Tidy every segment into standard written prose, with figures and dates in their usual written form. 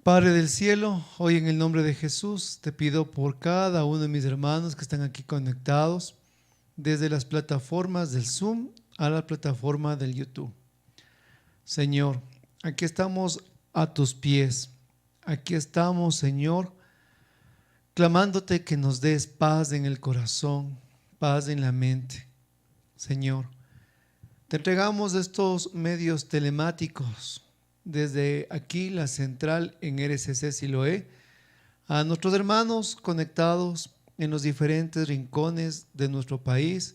Padre del cielo, hoy en el nombre de Jesús te pido por cada uno de mis hermanos que están aquí conectados, desde las plataformas del Zoom a la plataforma del YouTube. Señor, aquí estamos a tus pies. Aquí estamos, Señor, clamándote que nos des paz en el corazón, paz en la mente. Señor, te entregamos estos medios telemáticos desde aquí, la central en RCC Siloé, a nuestros hermanos conectados en los diferentes rincones de nuestro país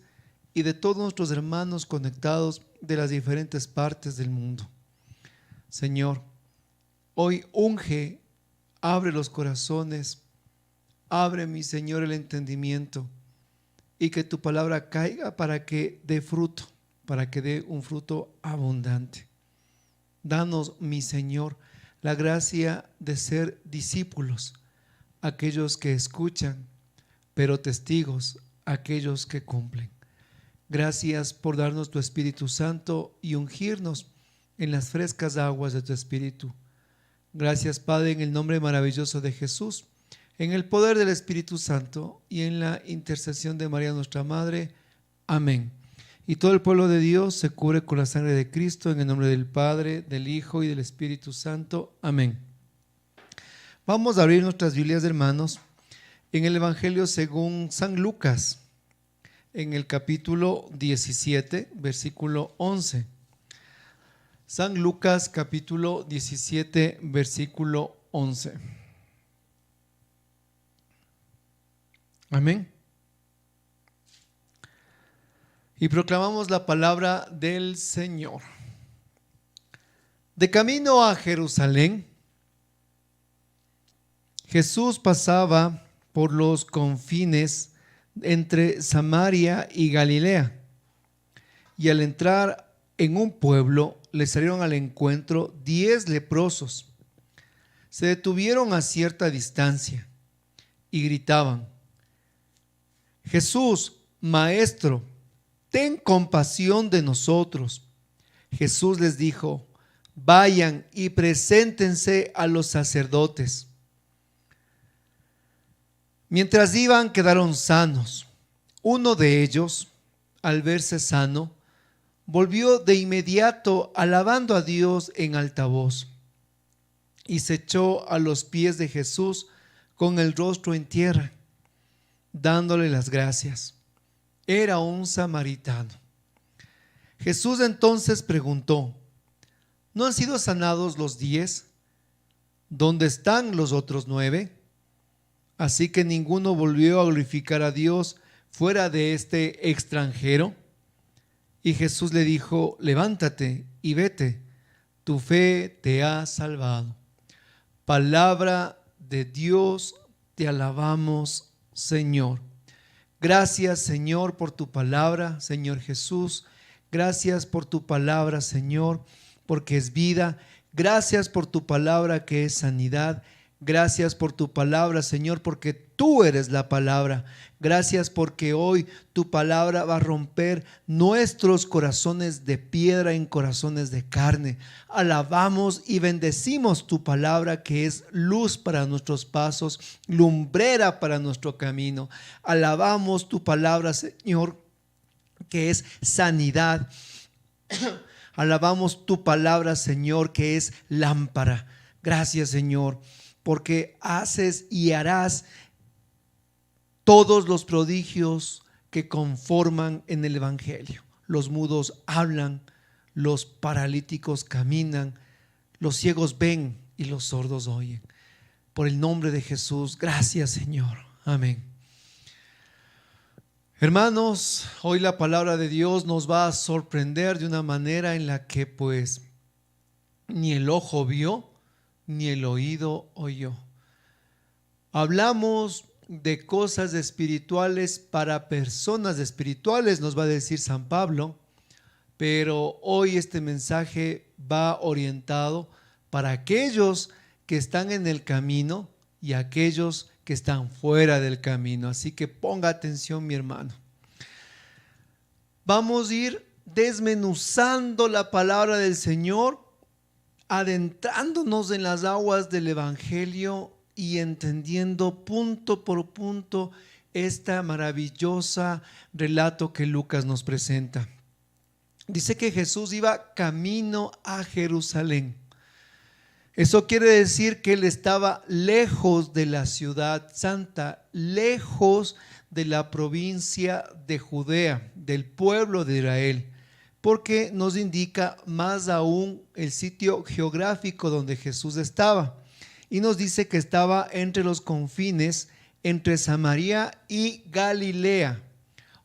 y de todos nuestros hermanos conectados de las diferentes partes del mundo. Señor, hoy unge, abre los corazones, abre, mi Señor, el entendimiento y que tu palabra caiga para que dé fruto, para que dé un fruto abundante. Danos, mi Señor, la gracia de ser discípulos, aquellos que escuchan, pero testigos, aquellos que cumplen. Gracias por darnos tu Espíritu Santo y ungirnos en las frescas aguas de tu Espíritu. Gracias, Padre, en el nombre maravilloso de Jesús, en el poder del Espíritu Santo y en la intercesión de María nuestra Madre. Amén. Y todo el pueblo de Dios se cubre con la sangre de Cristo, en el nombre del Padre, del Hijo y del Espíritu Santo. Amén. Vamos a abrir nuestras Biblias, hermanos, en el Evangelio según San Lucas, en el capítulo 17, versículo 11. San Lucas, capítulo 17, versículo 11. Amén. Y proclamamos la palabra del Señor. De camino a Jerusalén, Jesús pasaba por los confines entre Samaria y Galilea. Y al entrar en un pueblo, le salieron al encuentro 10 leprosos. Se detuvieron a cierta distancia y gritaban: Jesús, Maestro, ten compasión de nosotros. Jesús les dijo: vayan y preséntense a los sacerdotes. Mientras iban, quedaron sanos. Uno de ellos, al verse sano, volvió de inmediato alabando a Dios en alta voz y se echó a los pies de Jesús con el rostro en tierra, dándole las gracias. Era un samaritano. Jesús entonces preguntó: ¿no han sido sanados los 10? ¿Dónde están los otros 9? Así que ninguno volvió a glorificar a Dios fuera de este extranjero. Y Jesús le dijo: levántate y vete, tu fe te ha salvado. Palabra de Dios, te alabamos, Señor. Gracias, Señor, por tu palabra, Señor Jesús. Gracias por tu palabra, Señor, porque es vida. Gracias por tu palabra que es sanidad. Gracias por tu palabra, Señor, porque tú eres la palabra. Gracias porque hoy tu palabra va a romper nuestros corazones de piedra en corazones de carne. Alabamos y bendecimos tu palabra que es luz para nuestros pasos, lumbrera para nuestro camino. Alabamos tu palabra, Señor, que es sanidad. Alabamos tu palabra, Señor, que es lámpara. Gracias, Señor, porque haces y harás todos los prodigios que conforman en el Evangelio. Los mudos hablan, los paralíticos caminan, los ciegos ven y los sordos oyen. Por el nombre de Jesús, gracias, Señor. Amén. Hermanos, hoy la palabra de Dios nos va a sorprender de una manera en la que pues ni el ojo vio, ni el oído oyó. Hablamos de cosas espirituales para personas espirituales, nos va a decir San Pablo, pero hoy este mensaje va orientado para aquellos que están en el camino y aquellos que están fuera del camino. Así que ponga atención, mi hermano. Vamos a ir desmenuzando la palabra del Señor adentrándonos en las aguas del Evangelio y entendiendo punto por punto esta maravillosa relato que Lucas nos presenta. Dice que Jesús iba camino a Jerusalén. Eso quiere decir que él estaba lejos de la ciudad santa, lejos de la provincia de Judea, del pueblo de Israel, porque nos indica más aún el sitio geográfico donde Jesús estaba. Y nos dice que estaba entre los confines, entre Samaria y Galilea.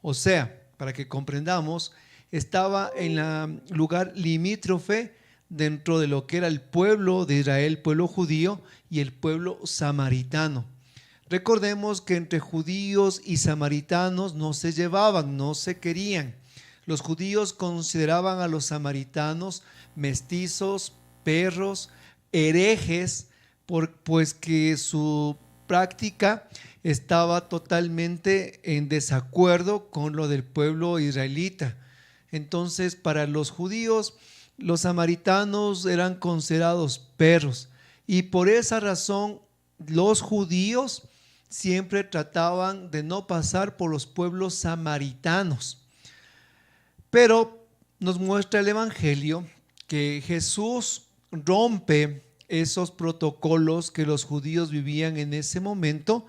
O sea, para que comprendamos, estaba en el lugar limítrofe dentro de lo que era el pueblo de Israel, pueblo judío, y el pueblo samaritano. Recordemos que entre judíos y samaritanos no se llevaban, no se querían. Los judíos consideraban a los samaritanos mestizos, perros, herejes, pues que su práctica estaba totalmente en desacuerdo con lo del pueblo israelita. Entonces, para los judíos, los samaritanos eran considerados perros, y por esa razón los judíos siempre trataban de no pasar por los pueblos samaritanos. Pero nos muestra el Evangelio que Jesús rompe esos protocolos que los judíos vivían en ese momento,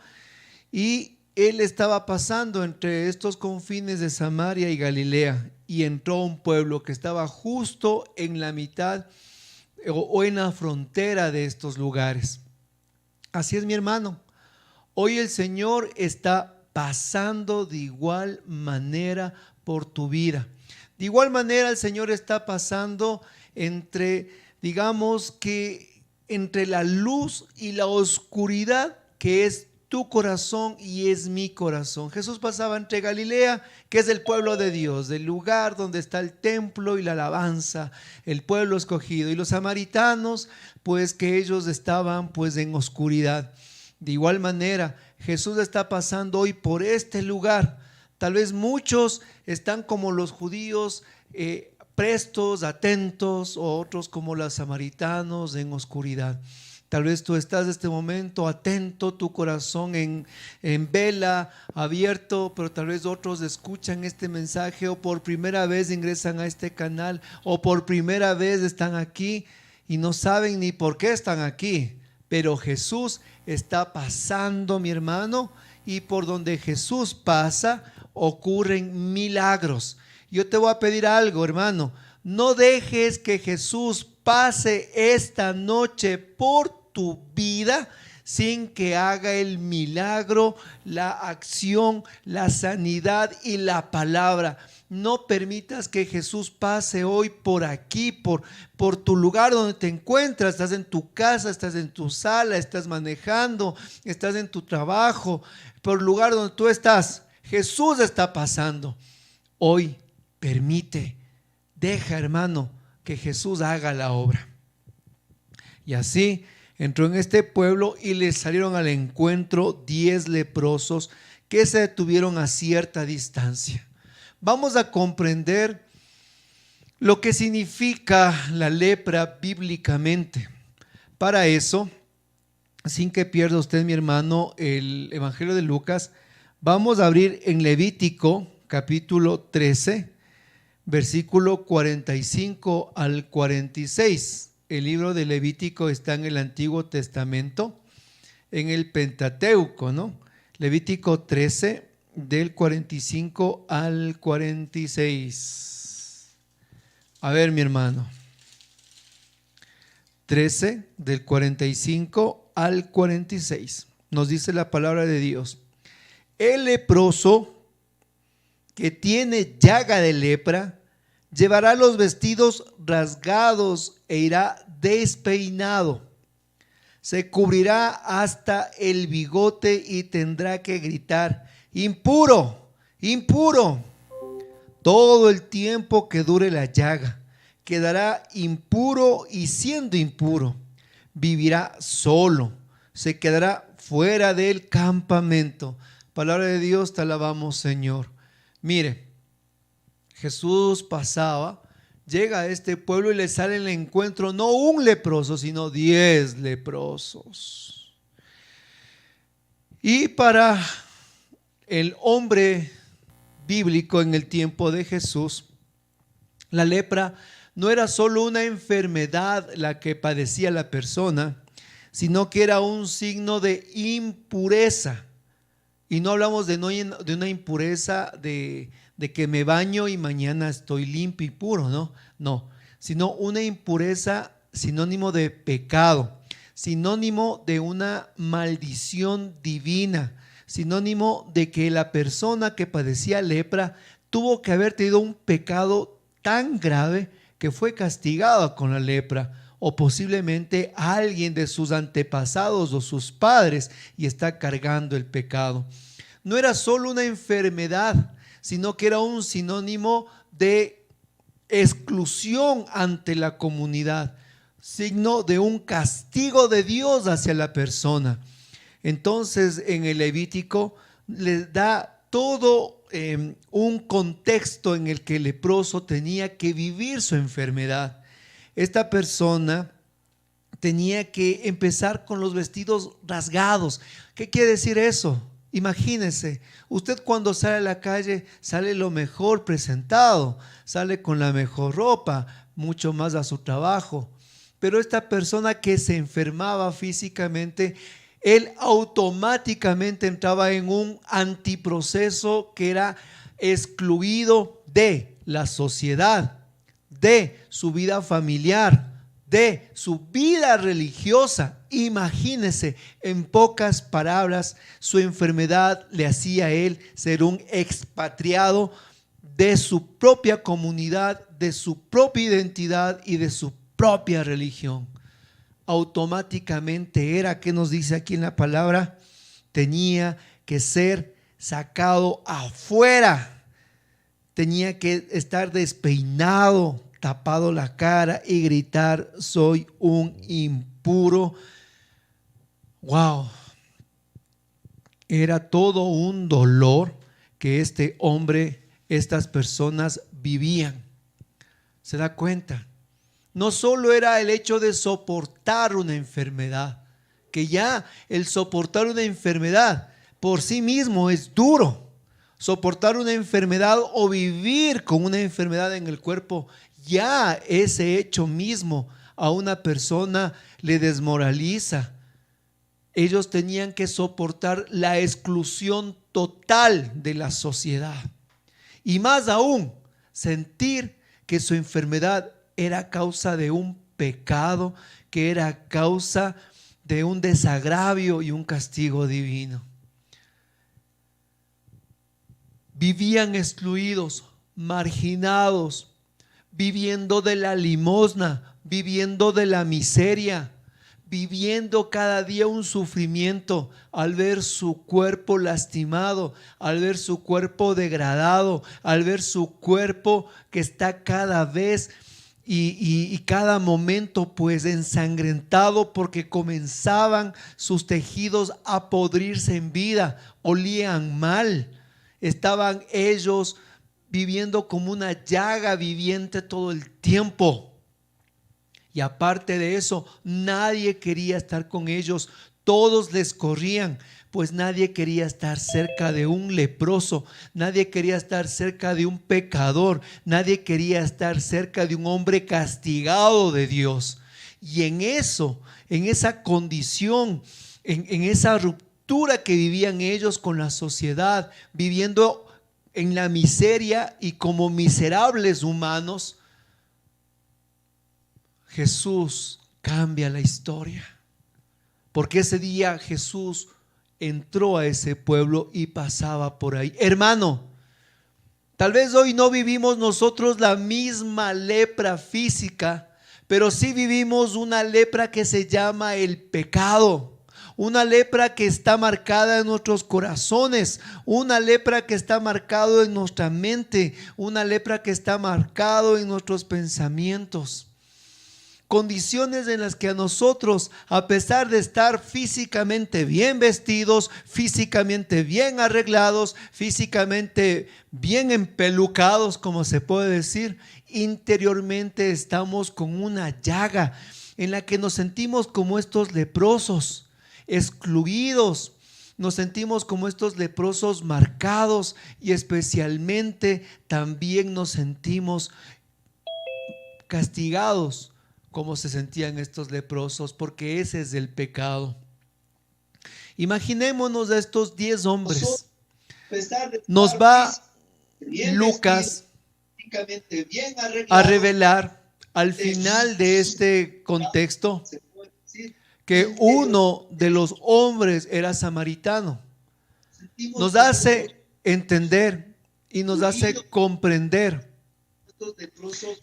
y él estaba pasando entre estos confines de Samaria y Galilea, y entró a un pueblo que estaba justo en la mitad o en la frontera de estos lugares. Así es, mi hermano. Hoy el Señor está pasando de igual manera por tu vida. De igual manera el Señor está pasando digamos que entre la luz y la oscuridad que es tu corazón y es mi corazón. Jesús pasaba entre Galilea, que es el pueblo de Dios, el lugar donde está el templo y la alabanza, el pueblo escogido, y los samaritanos, pues que ellos estaban pues en oscuridad. De igual manera, Jesús está pasando hoy por este lugar. Tal vez muchos están como los judíos, prestos, atentos, o otros como los samaritanos en oscuridad. Tal vez tú estás en este momento atento, tu corazón en vela, abierto, pero tal vez otros escuchan este mensaje o por primera vez ingresan a este canal o por primera vez están aquí y no saben ni por qué están aquí. Pero Jesús está pasando, mi hermano, y por donde Jesús pasa ocurren milagros. Yo te voy a pedir algo, hermano. No dejes que Jesús pase esta noche por tu vida sin que haga el milagro, la acción, la sanidad y la palabra. No permitas que Jesús pase hoy por aquí, por tu lugar donde te encuentras. Estás en tu casa, estás en tu sala, estás manejando, estás en tu trabajo, por el lugar donde tú estás. Jesús está pasando. Hoy deja, hermano, que Jesús haga la obra. Y así entró en este pueblo y le salieron al encuentro 10 leprosos que se detuvieron a cierta distancia. Vamos a comprender lo que significa la lepra bíblicamente. Para eso, sin que pierda usted, mi hermano, el Evangelio de Lucas, vamos a abrir en Levítico capítulo 13, versículo 45 al 46. El libro de Levítico está en el Antiguo Testamento, en el Pentateuco, ¿no? Levítico 13, del 45 al 46. A ver, mi hermano. 13, del 45 al 46. Nos dice la palabra de Dios. El leproso que tiene llaga de lepra llevará los vestidos rasgados e irá despeinado. Se cubrirá hasta el bigote y tendrá que gritar: impuro, impuro. Todo el tiempo que dure la llaga, quedará impuro, y siendo impuro, vivirá solo, se quedará fuera del campamento. Palabra de Dios, te alabamos, Señor. Mire, Jesús pasaba llega a este pueblo y le sale en el encuentro no un leproso, sino 10 leprosos. Y para el hombre bíblico en el tiempo de Jesús, la lepra no era solo una enfermedad la que padecía la persona, sino que era un signo de impureza. Y no hablamos de una impureza de que me baño y mañana estoy limpio y puro, no, sino una impureza sinónimo de pecado, sinónimo de una maldición divina, sinónimo de que la persona que padecía lepra tuvo que haber tenido un pecado tan grave que fue castigada con la lepra, o posiblemente alguien de sus antepasados o sus padres y está cargando el pecado. No era solo una enfermedad, sino que era un sinónimo de exclusión ante la comunidad, signo de un castigo de Dios hacia la persona. Entonces en el Levítico le da todo un contexto en el que el leproso tenía que vivir su enfermedad. Esta persona tenía que empezar con los vestidos rasgados. ¿Qué quiere decir eso? Imagínese, usted cuando sale a la calle sale lo mejor presentado, sale con la mejor ropa, mucho más a su trabajo. Pero esta persona que se enfermaba físicamente, él automáticamente entraba en un antiproceso que era excluido de la sociedad, de su vida familiar, de su vida religiosa. Imagínese, en pocas palabras, su enfermedad le hacía a él ser un expatriado de su propia comunidad, de su propia identidad y de su propia religión. Automáticamente era, ¿qué nos dice aquí en la palabra? Tenía que ser sacado afuera, tenía que estar despeinado, tapado la cara y gritar: soy un impuro. Wow, era todo un dolor que este hombre, estas personas vivían. ¿Se da cuenta? No solo era el hecho de soportar una enfermedad, que ya el soportar una enfermedad por sí mismo es duro. Soportar una enfermedad o vivir con una enfermedad en el cuerpo, ya ese hecho mismo a una persona le desmoraliza. Ellos tenían que soportar la exclusión total de la sociedad. Y más aún, sentir que su enfermedad era causa de un pecado, que era causa de un desagravio y un castigo divino. Vivían excluidos, marginados, viviendo de la limosna, viviendo de la miseria, viviendo cada día un sufrimiento al ver su cuerpo lastimado, al ver su cuerpo degradado, al ver su cuerpo que está cada vez y cada momento pues ensangrentado, porque comenzaban sus tejidos a podrirse en vida, olían mal, estaban ellos viviendo como una llaga viviente todo el tiempo. Y aparte de eso, nadie quería estar con ellos, todos les corrían, pues nadie quería estar cerca de un leproso, nadie quería estar cerca de un pecador, nadie quería estar cerca de un hombre castigado de Dios. Y en eso, en esa condición, en esa ruptura que vivían ellos con la sociedad, viviendo en la miseria y como miserables humanos, Jesús cambia la historia, porque ese día Jesús entró a ese pueblo y pasaba por ahí. Hermano, tal vez hoy no vivimos nosotros la misma lepra física, pero sí vivimos una lepra que se llama el pecado. Una lepra que está marcada en nuestros corazones, una lepra que está marcada en nuestra mente, una lepra que está marcada en nuestros pensamientos. condiciones en las que a nosotros, a pesar de estar físicamente bien vestidos, físicamente bien arreglados, físicamente bien empelucados, como se puede decir, interiormente estamos con una llaga en la que nos sentimos como estos leprosos, excluidos. Nos sentimos como estos leprosos marcados y especialmente también nos sentimos castigados como se sentían estos leprosos, porque ese es el pecado. Imaginémonos a estos 10 hombres. Nos va Lucas a revelar al final de este contexto que uno de los hombres era samaritano. Nos hace entender y nos hace comprender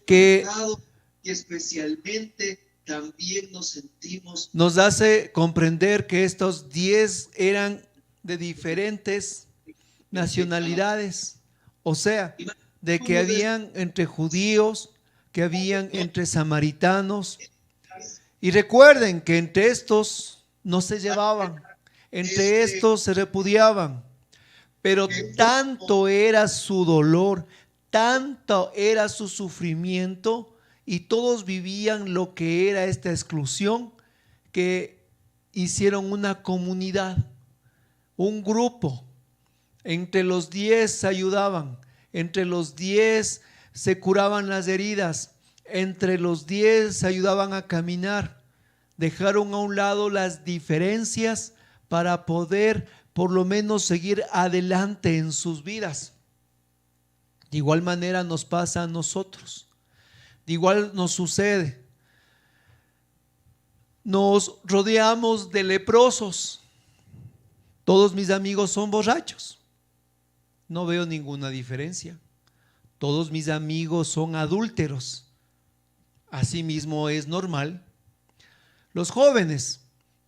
que especialmente también nos hace comprender que estos 10 eran de diferentes nacionalidades, o sea, de que habían entre judíos, que habían entre samaritanos. Y recuerden que entre estos no se llevaban, entre estos se repudiaban, pero tanto era su dolor, tanto era su sufrimiento, y todos vivían lo que era esta exclusión, que hicieron una comunidad, un grupo. Entre los 10 se ayudaban, entre los 10 se curaban las heridas, entre los 10 se ayudaban a caminar. Dejaron a un lado las diferencias para poder por lo menos seguir adelante en sus vidas. De igual manera nos pasa a nosotros, de igual nos sucede. Nos rodeamos de leprosos. Todos mis amigos son borrachos, no veo ninguna diferencia. Todos mis amigos son adúlteros, asimismo es normal. Los jóvenes,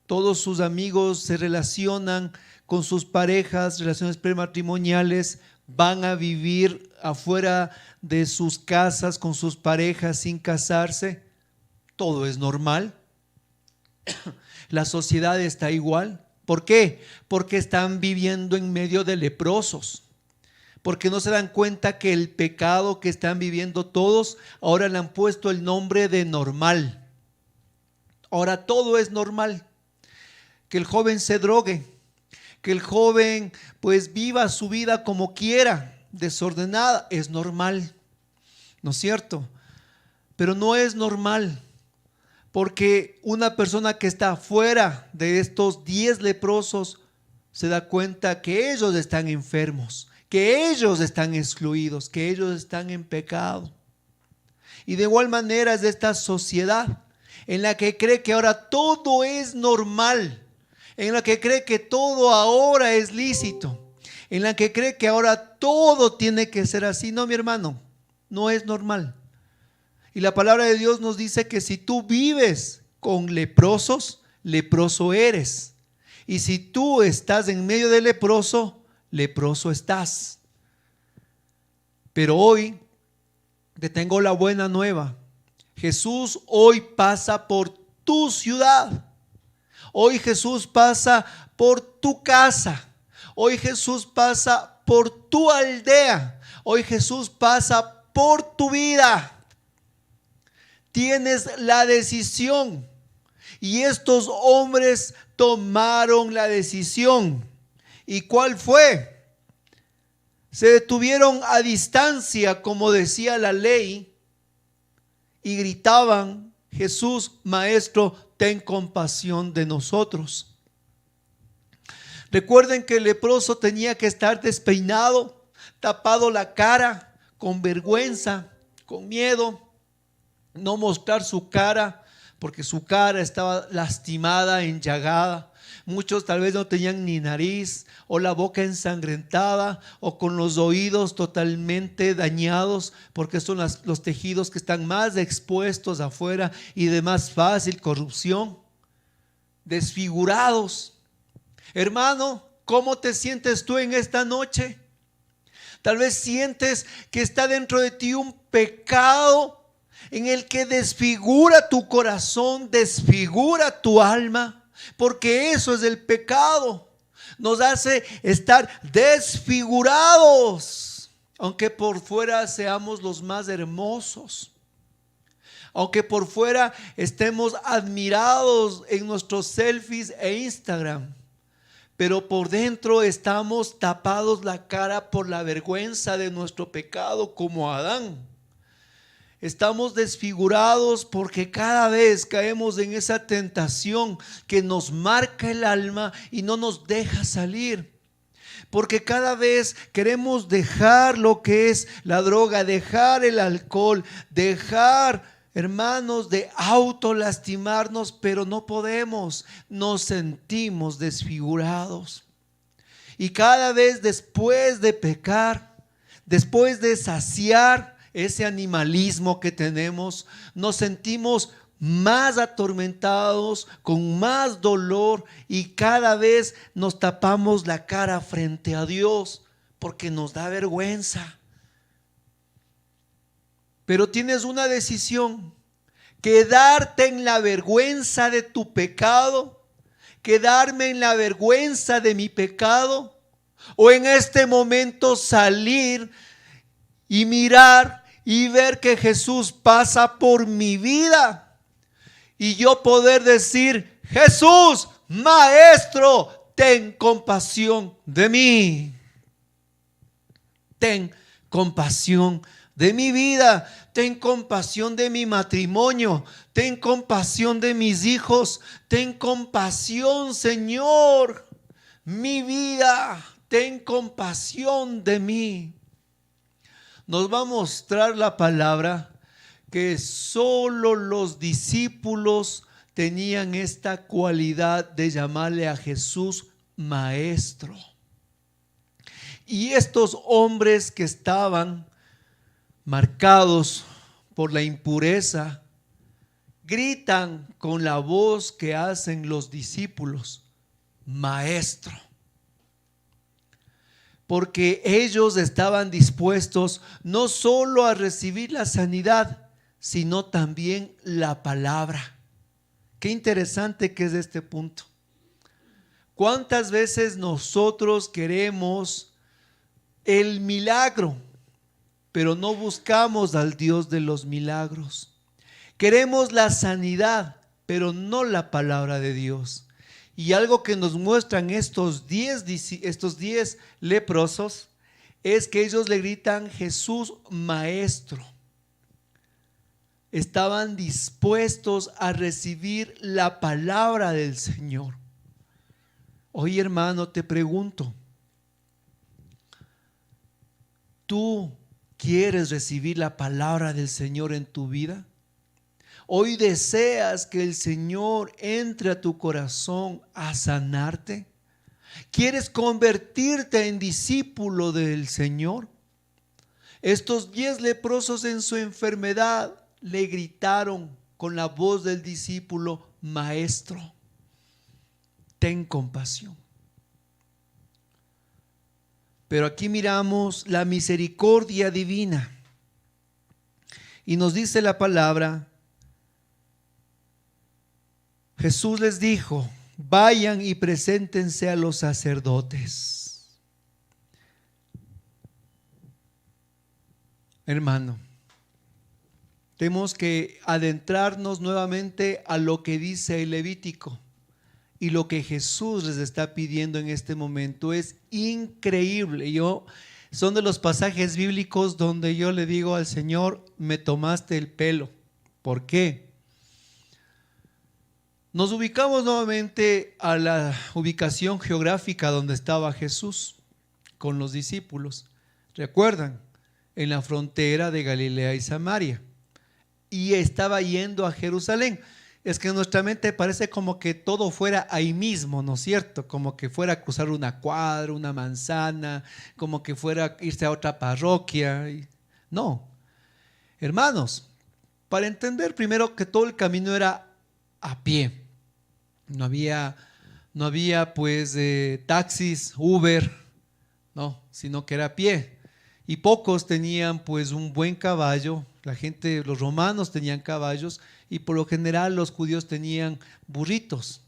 todos sus amigos se relacionan con sus parejas, relaciones prematrimoniales, van a vivir afuera de sus casas con sus parejas sin casarse. Todo es normal. La sociedad está igual. ¿Por qué? Porque están viviendo en medio de leprosos. Porque no se dan cuenta que el pecado que están viviendo todos, ahora le han puesto el nombre de normal. Ahora todo es normal. Que el joven se drogue, que el joven pues viva su vida como quiera, desordenada, es normal, ¿no es cierto? Pero no es normal, porque una persona que está fuera de estos 10 leprosos se da cuenta que ellos están enfermos, que ellos están excluidos, que ellos están en pecado. Y de igual manera es de esta sociedad en la que cree que ahora todo es normal, en la que cree que todo ahora es lícito, en la que cree que ahora todo tiene que ser así. No, mi hermano, no es normal. Y la palabra de Dios nos dice que si tú vives con leprosos, leproso eres. Y si tú estás en medio de leproso, leproso estás. Pero hoy te tengo la buena nueva. Jesús hoy pasa por tu ciudad. Hoy Jesús pasa por tu casa. Hoy Jesús pasa por tu aldea. Hoy Jesús pasa por tu vida. Tienes la decisión. Y estos hombres tomaron la decisión. ¿Y cuál fue? Se detuvieron a distancia, como decía la ley, y gritaban: Jesús, Maestro, ten compasión de nosotros. Recuerden que el leproso tenía que estar despeinado, tapado la cara, con vergüenza, con miedo, no mostrar su cara, porque su cara estaba lastimada, enllagada. Muchos tal vez no tenían ni nariz, o la boca ensangrentada, o con los oídos totalmente dañados, porque son los tejidos que están más expuestos afuera y de más fácil corrupción. Desfigurados. Hermano, ¿cómo te sientes tú en esta noche? Tal vez sientes que está dentro de ti un pecado en el que desfigura tu corazón, desfigura tu alma, porque eso es el pecado. Nos hace estar desfigurados, aunque por fuera seamos los más hermosos, aunque por fuera estemos admirados en nuestros selfies e Instagram, pero por dentro estamos tapados la cara por la vergüenza de nuestro pecado, como Adán. Estamos desfigurados porque cada vez caemos en esa tentación que nos marca el alma y no nos deja salir. Porque cada vez queremos dejar lo que es la droga, dejar el alcohol, dejar, hermanos, de autolastimarnos, pero no podemos. Nos sentimos desfigurados. Y cada vez después de pecar, después de saciar ese animalismo que tenemos, nos sentimos más atormentados, con más dolor, y cada vez nos tapamos la cara frente a Dios porque nos da vergüenza. Pero tienes una decisión: quedarte en la vergüenza de tu pecado, quedarme en la vergüenza de mi pecado, o en este momento salir y mirar y ver que Jesús pasa por mi vida y yo poder decir: Jesús, Maestro, ten compasión de mí. Ten compasión de mi vida, ten compasión de mi matrimonio, ten compasión de mis hijos, ten compasión, Señor, mi vida, ten compasión de mí. Nos va a mostrar la palabra que solo los discípulos tenían esta cualidad de llamarle a Jesús Maestro. Y estos hombres que estaban marcados por la impureza gritan con la voz que hacen los discípulos: Maestro. Porque ellos estaban dispuestos no solo a recibir la sanidad, sino también la palabra. Qué interesante que es este punto. ¿Cuántas veces nosotros queremos el milagro, pero no buscamos al Dios de los milagros? Queremos la sanidad, pero no la palabra de Dios. Y algo que nos muestran estos 10 leprosos es que ellos le gritan: Jesús, Maestro. Estaban dispuestos a recibir la palabra del Señor. Hoy, hermano, te pregunto, ¿tú quieres recibir la palabra del Señor en tu vida? Hoy deseas que el Señor entre a tu corazón a sanarte. ¿Quieres convertirte en discípulo del Señor? Estos 10 leprosos en su enfermedad le gritaron con la voz del discípulo: Maestro, ten compasión. Pero aquí miramos la misericordia divina y nos dice la palabra: Jesús les dijo: vayan y preséntense a los sacerdotes. Hermano, tenemos que adentrarnos nuevamente a lo que dice el Levítico, y lo que Jesús les está pidiendo en este momento es increíble. Son de los pasajes bíblicos donde yo le digo al Señor: me tomaste el pelo. ¿Por qué? Nos ubicamos nuevamente a la ubicación geográfica donde estaba Jesús con los discípulos. ¿Recuerdan? En la frontera de Galilea y Samaria. Y estaba yendo a Jerusalén. Es que en nuestra mente parece como que todo fuera ahí mismo, ¿no es cierto? Como que fuera a cruzar una cuadra, una manzana, como que fuera a irse a otra parroquia. No, hermanos, para entender primero que todo el camino era a pie. No había pues taxis, Uber, no, sino que era a pie. y pocos tenían pues un buen caballo. La gente, los romanos tenían caballos y por lo general los judíos tenían burritos.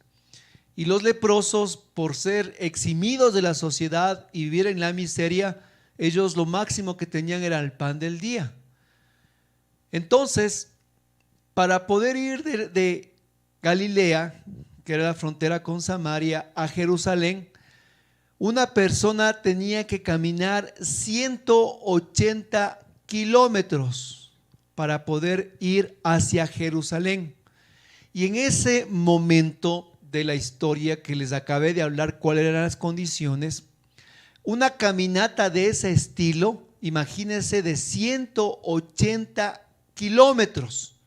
Y los leprosos, por ser eximidos de la sociedad y vivir en la miseria, ellos lo máximo que tenían era el pan del día. Entonces, para poder ir de Galilea, que era la frontera con Samaria, a Jerusalén, una persona tenía que caminar 180 kilómetros para poder ir hacia Jerusalén. Y en ese momento de la historia que les acabé de hablar, cuáles eran las condiciones, una caminata de ese estilo, imagínense, de 180 kilómetros.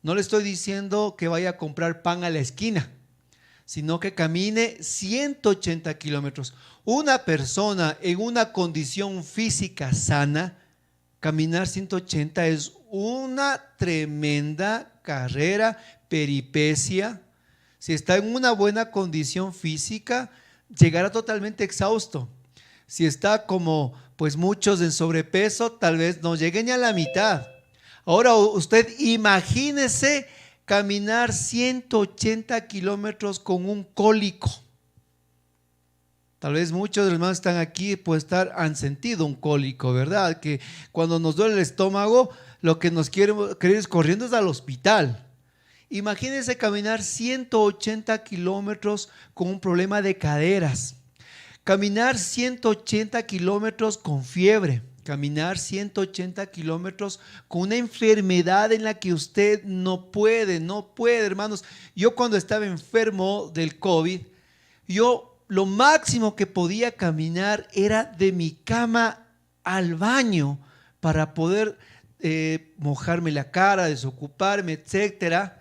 No le estoy diciendo que vaya a comprar pan a la esquina, sino que camine 180 kilómetros. Una persona en una condición física sana, caminar 180 es una tremenda carrera, peripecia. Si está en una buena condición física, llegará totalmente exhausto. Si está como pues muchos en sobrepeso, tal vez no llegue ni a la mitad. Ahora usted imagínese caminar 180 kilómetros con un cólico. Tal vez muchos de los hermanos están aquí, han sentido un cólico, ¿verdad? Que cuando nos duele el estómago, lo que nos quiere ir corriendo es al hospital. Imagínense caminar 180 kilómetros con un problema de caderas. Caminar 180 kilómetros con fiebre. Caminar 180 kilómetros con una enfermedad en la que usted no puede, hermanos. Yo cuando estaba enfermo del COVID, lo máximo que podía caminar era de mi cama al baño para poder mojarme la cara, desocuparme, etcétera.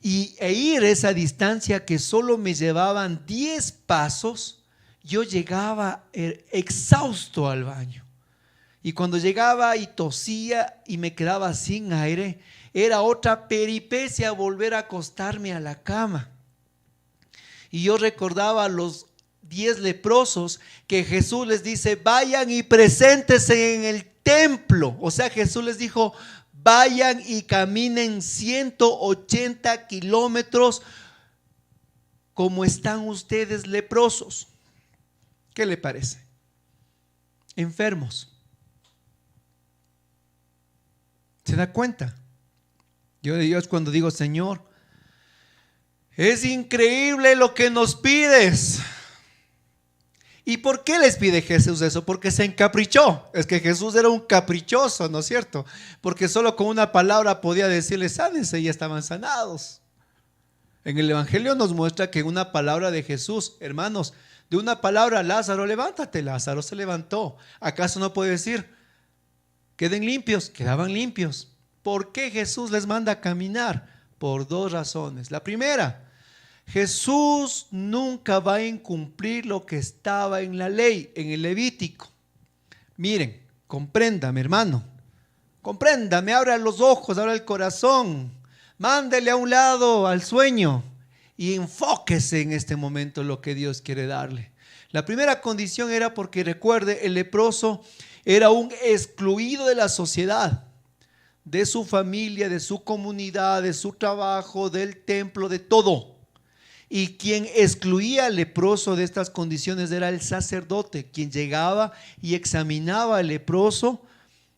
E ir esa distancia que solo me llevaban 10 pasos, yo llegaba exhausto al baño. Y cuando llegaba y tosía y me quedaba sin aire, era otra peripecia volver a acostarme a la cama. Y yo recordaba a los 10 leprosos que Jesús les dice, vayan y preséntense en el templo. O sea, Jesús les dijo, vayan y caminen 180 kilómetros como están ustedes leprosos. ¿Qué le parece? Enfermos. ¿Se da cuenta? Yo de Dios cuando digo, Señor, es increíble lo que nos pides. ¿Y por qué les pide Jesús eso? Porque se encaprichó. Es que Jesús era un caprichoso, ¿no es cierto? Porque solo con una palabra podía decirles, sánense, y ya estaban sanados. En el Evangelio nos muestra que una palabra de Jesús, hermanos, de una palabra, Lázaro, levántate, Lázaro se levantó. ¿Acaso no puede decir, queden limpios? Quedaban limpios. ¿Por qué Jesús les manda a caminar? Por 2 razones. La primera, Jesús nunca va a incumplir lo que estaba en la ley, en el Levítico. Miren, compréndame, hermano, compréndame, abra los ojos, abra el corazón, mándele a un lado al sueño y enfóquese en este momento lo que Dios quiere darle. La primera condición era porque, recuerde, el leproso era un excluido de la sociedad, de su familia, de su comunidad, de su trabajo, del templo, de todo. Y quien excluía al leproso de estas condiciones era el sacerdote, quien llegaba y examinaba al leproso,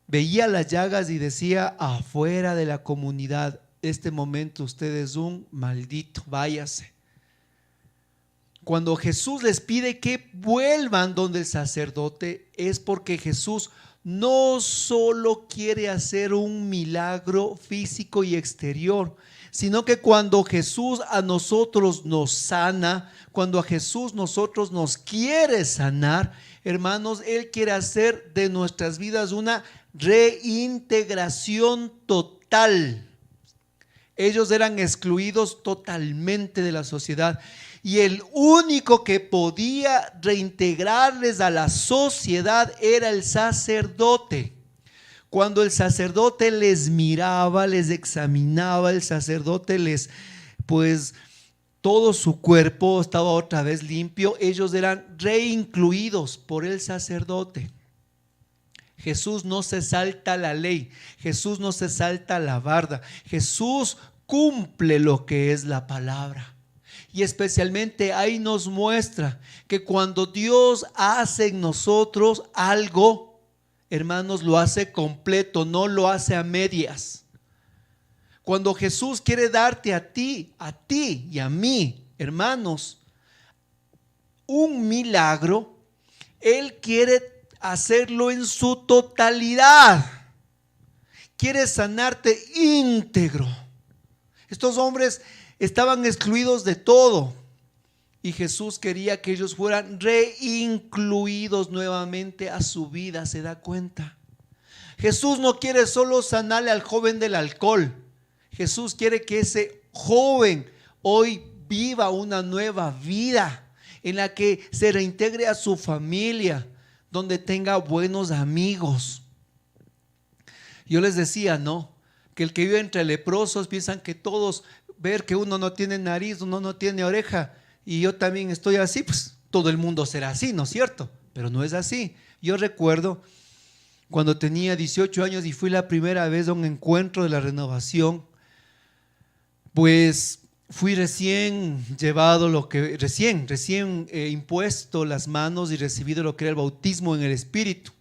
veía las llagas y decía, afuera de la comunidad, este momento usted es un maldito, váyase. Cuando Jesús les pide que vuelvan donde el sacerdote, es porque Jesús no solo quiere hacer un milagro físico y exterior, sino que cuando Jesús a nosotros nos sana, cuando a Jesús nosotros nos quiere sanar, hermanos, Él quiere hacer de nuestras vidas una reintegración total. Ellos eran excluidos totalmente de la sociedad y el único que podía reintegrarles a la sociedad era el sacerdote. Cuando el sacerdote les miraba, les examinaba, el sacerdote todo su cuerpo estaba otra vez limpio, ellos eran reincluidos por el sacerdote. Jesús no se salta la ley, Jesús no se salta la barda, Jesús cumple lo que es la palabra. Y especialmente ahí nos muestra que cuando Dios hace en nosotros algo, hermanos, lo hace completo, no lo hace a medias. Cuando Jesús quiere darte a ti y a mí, hermanos, un milagro, Él quiere hacerlo en su totalidad. Quiere sanarte íntegro. Estos hombres estaban excluidos de todo y Jesús quería que ellos fueran reincluidos nuevamente a su vida. ¿Se da cuenta? Jesús no quiere solo sanarle al joven del alcohol. Jesús quiere que ese joven hoy viva una nueva vida en la que se reintegre a su familia, donde tenga buenos amigos. Yo les decía, ¿no?, que el que vive entre leprosos piensan que todos, ver que uno no tiene nariz, uno no tiene oreja, y yo también estoy así, pues todo el mundo será así, ¿no es cierto? Pero no es así. Yo recuerdo cuando tenía 18 años y fui la primera vez a un encuentro de la renovación, pues fui recién llevado recién impuesto las manos y recibido lo que era el bautismo en el Espíritu.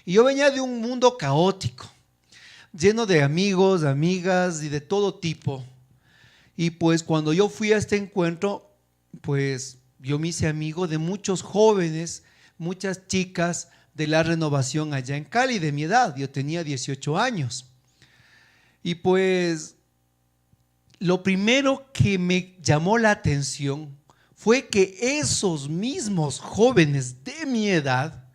Y yo venía de un mundo caótico, lleno de amigos, amigas y de todo tipo. Y pues cuando yo fui a este encuentro, pues yo me hice amigo de muchos jóvenes, muchas chicas de la renovación allá en Cali, de mi edad. Yo tenía 18 años. Y pues lo primero que me llamó la atención fue que esos mismos jóvenes de mi edad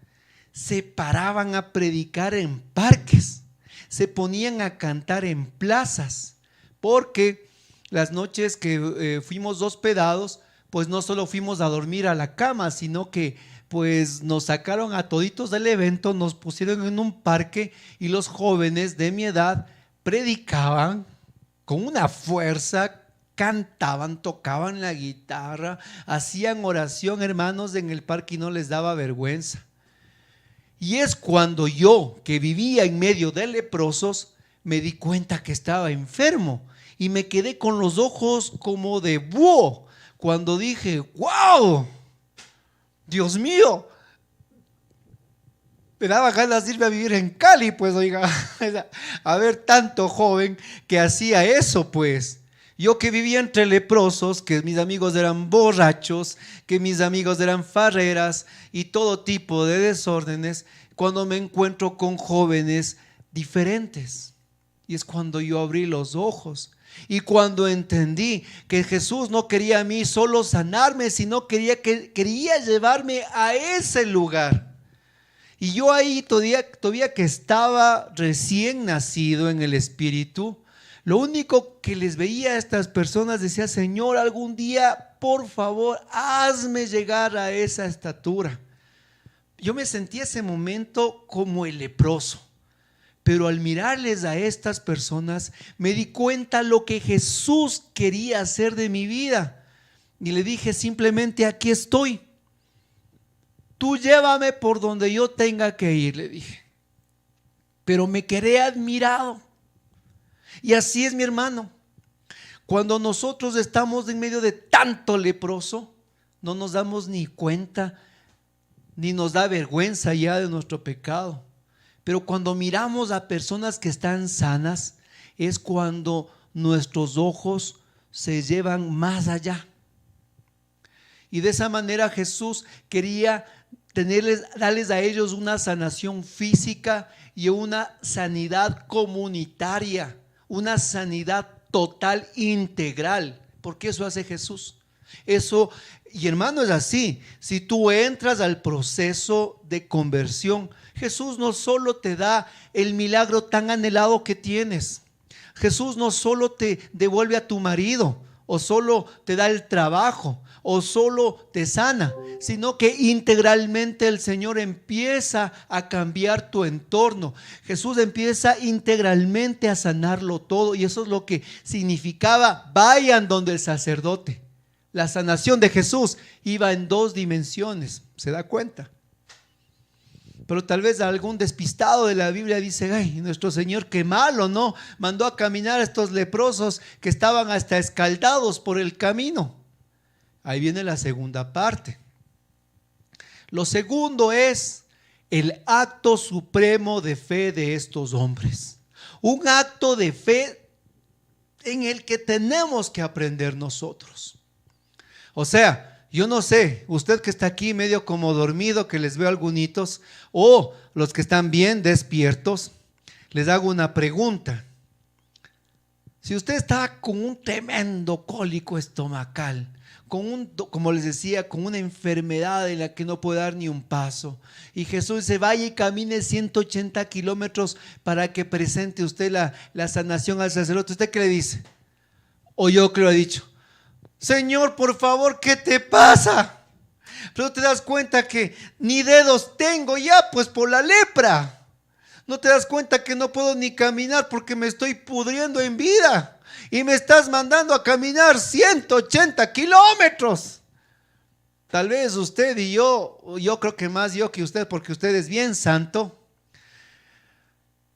se paraban a predicar en parques, se ponían a cantar en plazas, porque las noches que fuimos hospedados, pues no solo fuimos a dormir a la cama, sino que pues nos sacaron a toditos del evento, nos pusieron en un parque y los jóvenes de mi edad predicaban con una fuerza, cantaban, tocaban la guitarra, hacían oración, hermanos, en el parque y no les daba vergüenza. Y es cuando yo, que vivía en medio de leprosos, me di cuenta que estaba enfermo y me quedé con los ojos como de búho cuando dije, ¡wow! Dios mío, me daba ganas de irme a vivir en Cali, pues oiga, a ver tanto joven que hacía eso, pues. Yo que vivía entre leprosos, que mis amigos eran borrachos, que mis amigos eran farreras y todo tipo de desórdenes, cuando me encuentro con jóvenes diferentes. Y es cuando yo abrí los ojos y cuando entendí que Jesús no quería a mí solo sanarme, sino quería llevarme a ese lugar. Y yo ahí todavía que estaba recién nacido en el Espíritu, lo único que les veía a estas personas decía, Señor, algún día, por favor, hazme llegar a esa estatura. Yo me sentí ese momento como el leproso, pero al mirarles a estas personas me di cuenta lo que Jesús quería hacer de mi vida. Y le dije simplemente, aquí estoy. Tú llévame por donde yo tenga que ir, le dije. Pero me quedé admirado. Y así es, mi hermano. Cuando nosotros estamos en medio de tanto leproso, no nos damos ni cuenta, ni nos da vergüenza ya de nuestro pecado. Pero cuando miramos a personas que están sanas, es cuando nuestros ojos se llevan más allá. Y de esa manera Jesús quería darles a ellos una sanación física y una sanidad comunitaria, una sanidad total, integral, porque eso hace Jesús. Eso, y hermano, es así. Si tú entras al proceso de conversión, Jesús no solo te da el milagro tan anhelado que tienes. Jesús no solo te devuelve a tu marido, o solo te da el trabajo, o solo te sana, sino que integralmente el Señor empieza a cambiar tu entorno. Jesús empieza integralmente a sanarlo todo, y eso es lo que significaba vayan donde el sacerdote. La sanación de Jesús iba en dos dimensiones, ¿se da cuenta? Pero tal vez algún despistado de la Biblia dice, ay, nuestro Señor qué malo, ¿no? Mandó a caminar a estos leprosos que estaban hasta escaldados por el camino. Ahí viene la segunda parte. Lo segundo es el acto supremo de fe de estos hombres. Un acto de fe en el que tenemos que aprender nosotros. O sea, yo no sé, usted que está aquí medio como dormido, que les veo algunitos, o los que están bien despiertos, les hago una pregunta. Si usted está con un tremendo cólico estomacal, como les decía, con una enfermedad en la que no puede dar ni un paso, y Jesús dice, vaya y camine 180 kilómetros para que presente usted la sanación al sacerdote, ¿usted qué le dice? O yo que lo he dicho, Señor, por favor, ¿qué te pasa? Pero te das cuenta que ni dedos tengo ya, pues por la lepra. No te das cuenta que no puedo ni caminar porque me estoy pudriendo en vida. Y me estás mandando a caminar 180 kilómetros. Tal vez usted y yo creo que más yo que usted, porque usted es bien santo.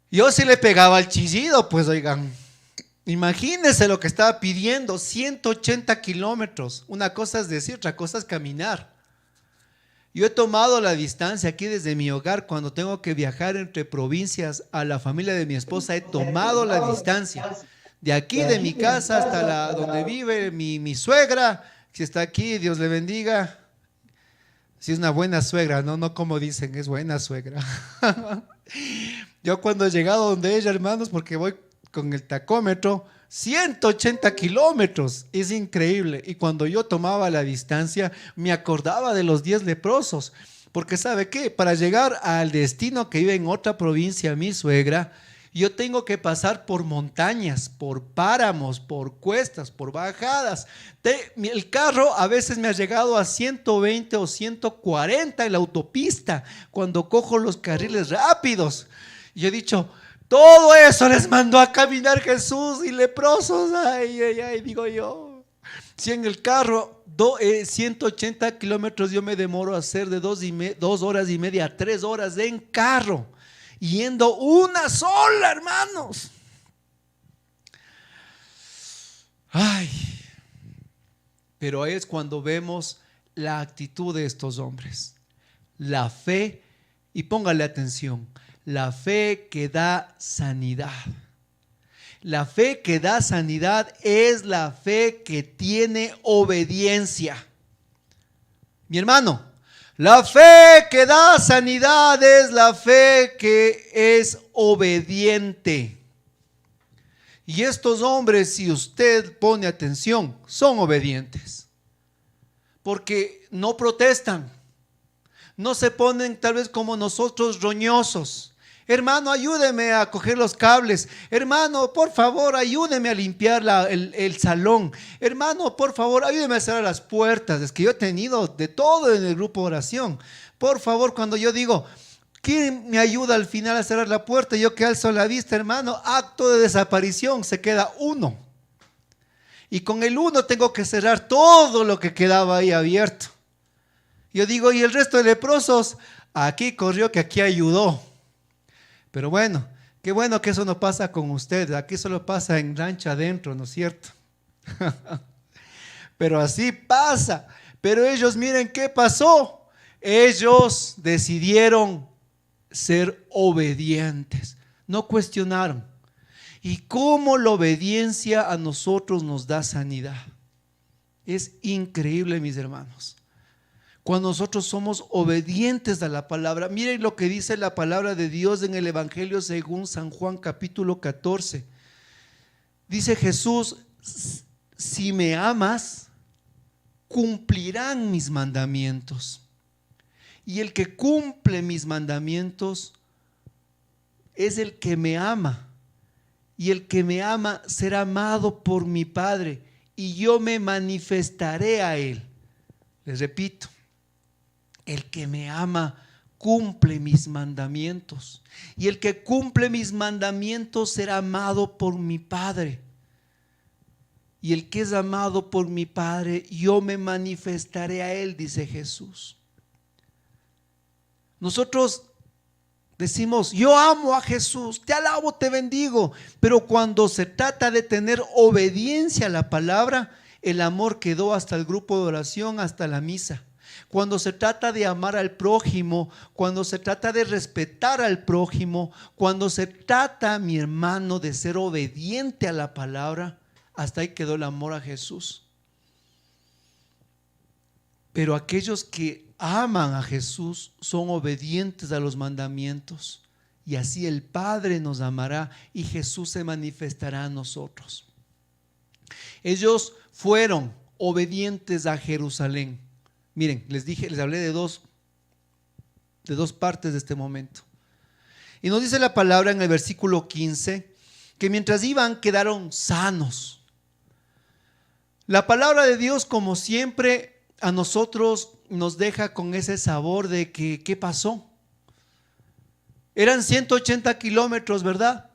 Yo sí le pegaba al chillido, pues oigan. Imagínense lo que estaba pidiendo, 180 kilómetros. Una cosa es decir, otra cosa es caminar. Yo he tomado la distancia aquí desde mi hogar cuando tengo que viajar entre provincias a la familia de mi esposa. He tomado la distancia de aquí de mi casa hasta donde vive mi suegra. Si está aquí, Dios le bendiga. Si es una buena suegra, no como dicen, es buena suegra. Yo cuando he llegado donde ella, hermanos, porque voy con el tacómetro, 180 kilómetros, es increíble. Y cuando yo tomaba la distancia, me acordaba de los 10 leprosos, porque ¿sabe qué? Para llegar al destino que vive en otra provincia, mi suegra, yo tengo que pasar por montañas, por páramos, por cuestas, por bajadas. El carro a veces me ha llegado a 120 o 140 en la autopista, cuando cojo los carriles rápidos. Y he dicho, todo eso les mandó a caminar Jesús y leprosos. Ay, digo yo. Si en el carro 180 kilómetros yo me demoro a hacer de 2 horas y media a 3 horas en carro, yendo una sola, hermanos. Ay, pero ahí es cuando vemos la actitud de estos hombres. La fe, y póngale atención, la fe que da sanidad. La fe que da sanidad es la fe que tiene obediencia. Mi hermano, la fe que da sanidad es la fe que es obediente. Y estos hombres, si usted pone atención, son obedientes. Porque no protestan. No se ponen tal vez como nosotros roñosos. Hermano, ayúdeme a coger los cables. Hermano, por favor, ayúdeme a limpiar el salón. Hermano, por favor, ayúdeme a cerrar las puertas. Es que yo he tenido de todo en el grupo de oración. Por favor, cuando yo digo, ¿quién me ayuda al final a cerrar la puerta? Yo que alzo la vista, hermano, acto de desaparición, se queda uno. Y con el uno tengo que cerrar todo lo que quedaba ahí abierto. Yo digo, ¿y el resto de leprosos? Aquí corrió, que aquí ayudó. Pero bueno, qué bueno que eso no pasa con ustedes. Aquí solo pasa en rancho adentro, ¿no es cierto? Pero así pasa. Pero ellos, miren qué pasó. Ellos decidieron ser obedientes. No cuestionaron. ¿Y cómo la obediencia a nosotros nos da sanidad? Es increíble, mis hermanos. Cuando nosotros somos obedientes a la palabra, miren lo que dice la palabra de Dios en el Evangelio según San Juan capítulo 14. Dice Jesús, si me amas, cumplirán mis mandamientos. Y el que cumple mis mandamientos es el que me ama. Y el que me ama será amado por mi Padre, y yo me manifestaré a él. Les repito. El que me ama cumple mis mandamientos, y el que cumple mis mandamientos será amado por mi Padre. Y el que es amado por mi Padre, yo me manifestaré a él, dice Jesús. Nosotros Decimos, yo amo a Jesús, te alabo, te bendigo, pero cuando se trata de tener obediencia a la palabra, el amor quedó hasta el grupo de oración, hasta la misa. Cuando se trata de amar al prójimo, cuando se trata de respetar al prójimo, cuando se trata, mi hermano, de ser obediente a la palabra, hasta ahí quedó el amor a Jesús. Pero aquellos que aman a Jesús son obedientes a los mandamientos, y así el Padre nos amará y Jesús se manifestará a nosotros. Ellos fueron obedientes a Jerusalén. Miren, les hablé de dos partes de este momento. Y nos dice la palabra en el versículo 15 que mientras iban quedaron sanos. La palabra de Dios, como siempre, a nosotros nos deja con ese sabor de que ¿qué pasó? Eran 180 kilómetros, ¿verdad?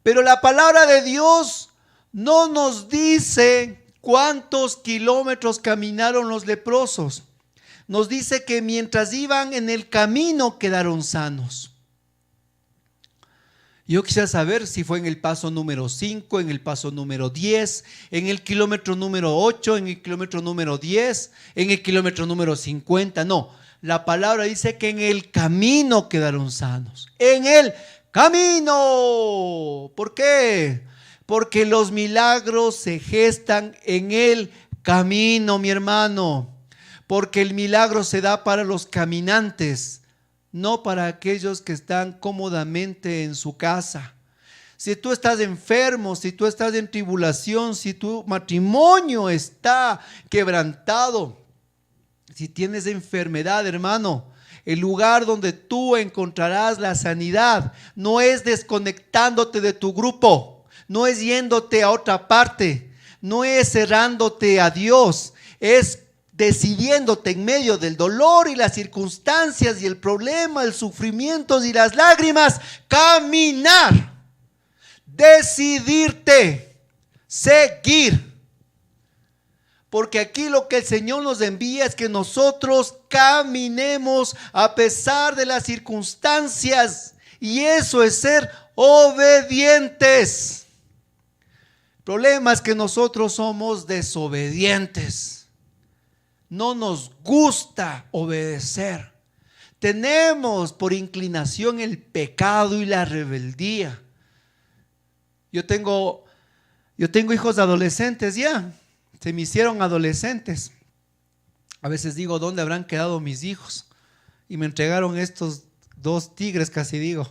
Pero la palabra de Dios no nos dice cuántos kilómetros caminaron los leprosos. Nos dice que mientras iban en el camino quedaron sanos. Yo quisiera saber si fue en el paso número 5, en el paso número 10, en el kilómetro número 8, en el kilómetro número 10, en el kilómetro número 50. No, la palabra dice que en el camino quedaron sanos. En el camino. ¿Por qué? Porque los milagros se gestan en el camino, mi hermano. Porque el milagro se da para los caminantes, no para aquellos que están cómodamente en su casa. Si tú estás enfermo, si tú estás en tribulación, si tu matrimonio está quebrantado, si tienes enfermedad, hermano, el lugar donde tú encontrarás la sanidad no es desconectándote de tu grupo, no es yéndote a otra parte, no es cerrándote a Dios, es decidiéndote en medio del dolor y las circunstancias y el problema, el sufrimiento y las lágrimas, caminar, decidirte, seguir. Porque aquí lo que el Señor nos envía es que nosotros caminemos a pesar de las circunstancias, y eso es ser obedientes. El problema es que nosotros somos desobedientes. No nos gusta obedecer. Tenemos por inclinación el pecado y la rebeldía. Yo tengo hijos adolescentes ya. Se me hicieron adolescentes. A veces digo, ¿dónde habrán quedado mis hijos? Y me entregaron estos 2 tigres, casi digo.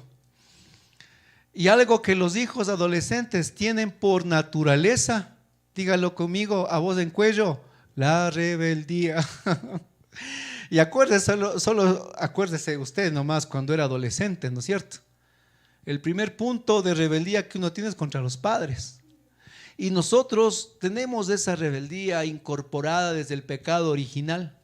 Y algo que los hijos adolescentes tienen por naturaleza, dígalo conmigo a voz en cuello: la rebeldía. Y acuérdese, solo acuérdese usted nomás cuando era adolescente, ¿no es cierto? El primer punto de rebeldía que uno tiene es contra los padres. Y nosotros tenemos esa rebeldía incorporada desde el pecado original.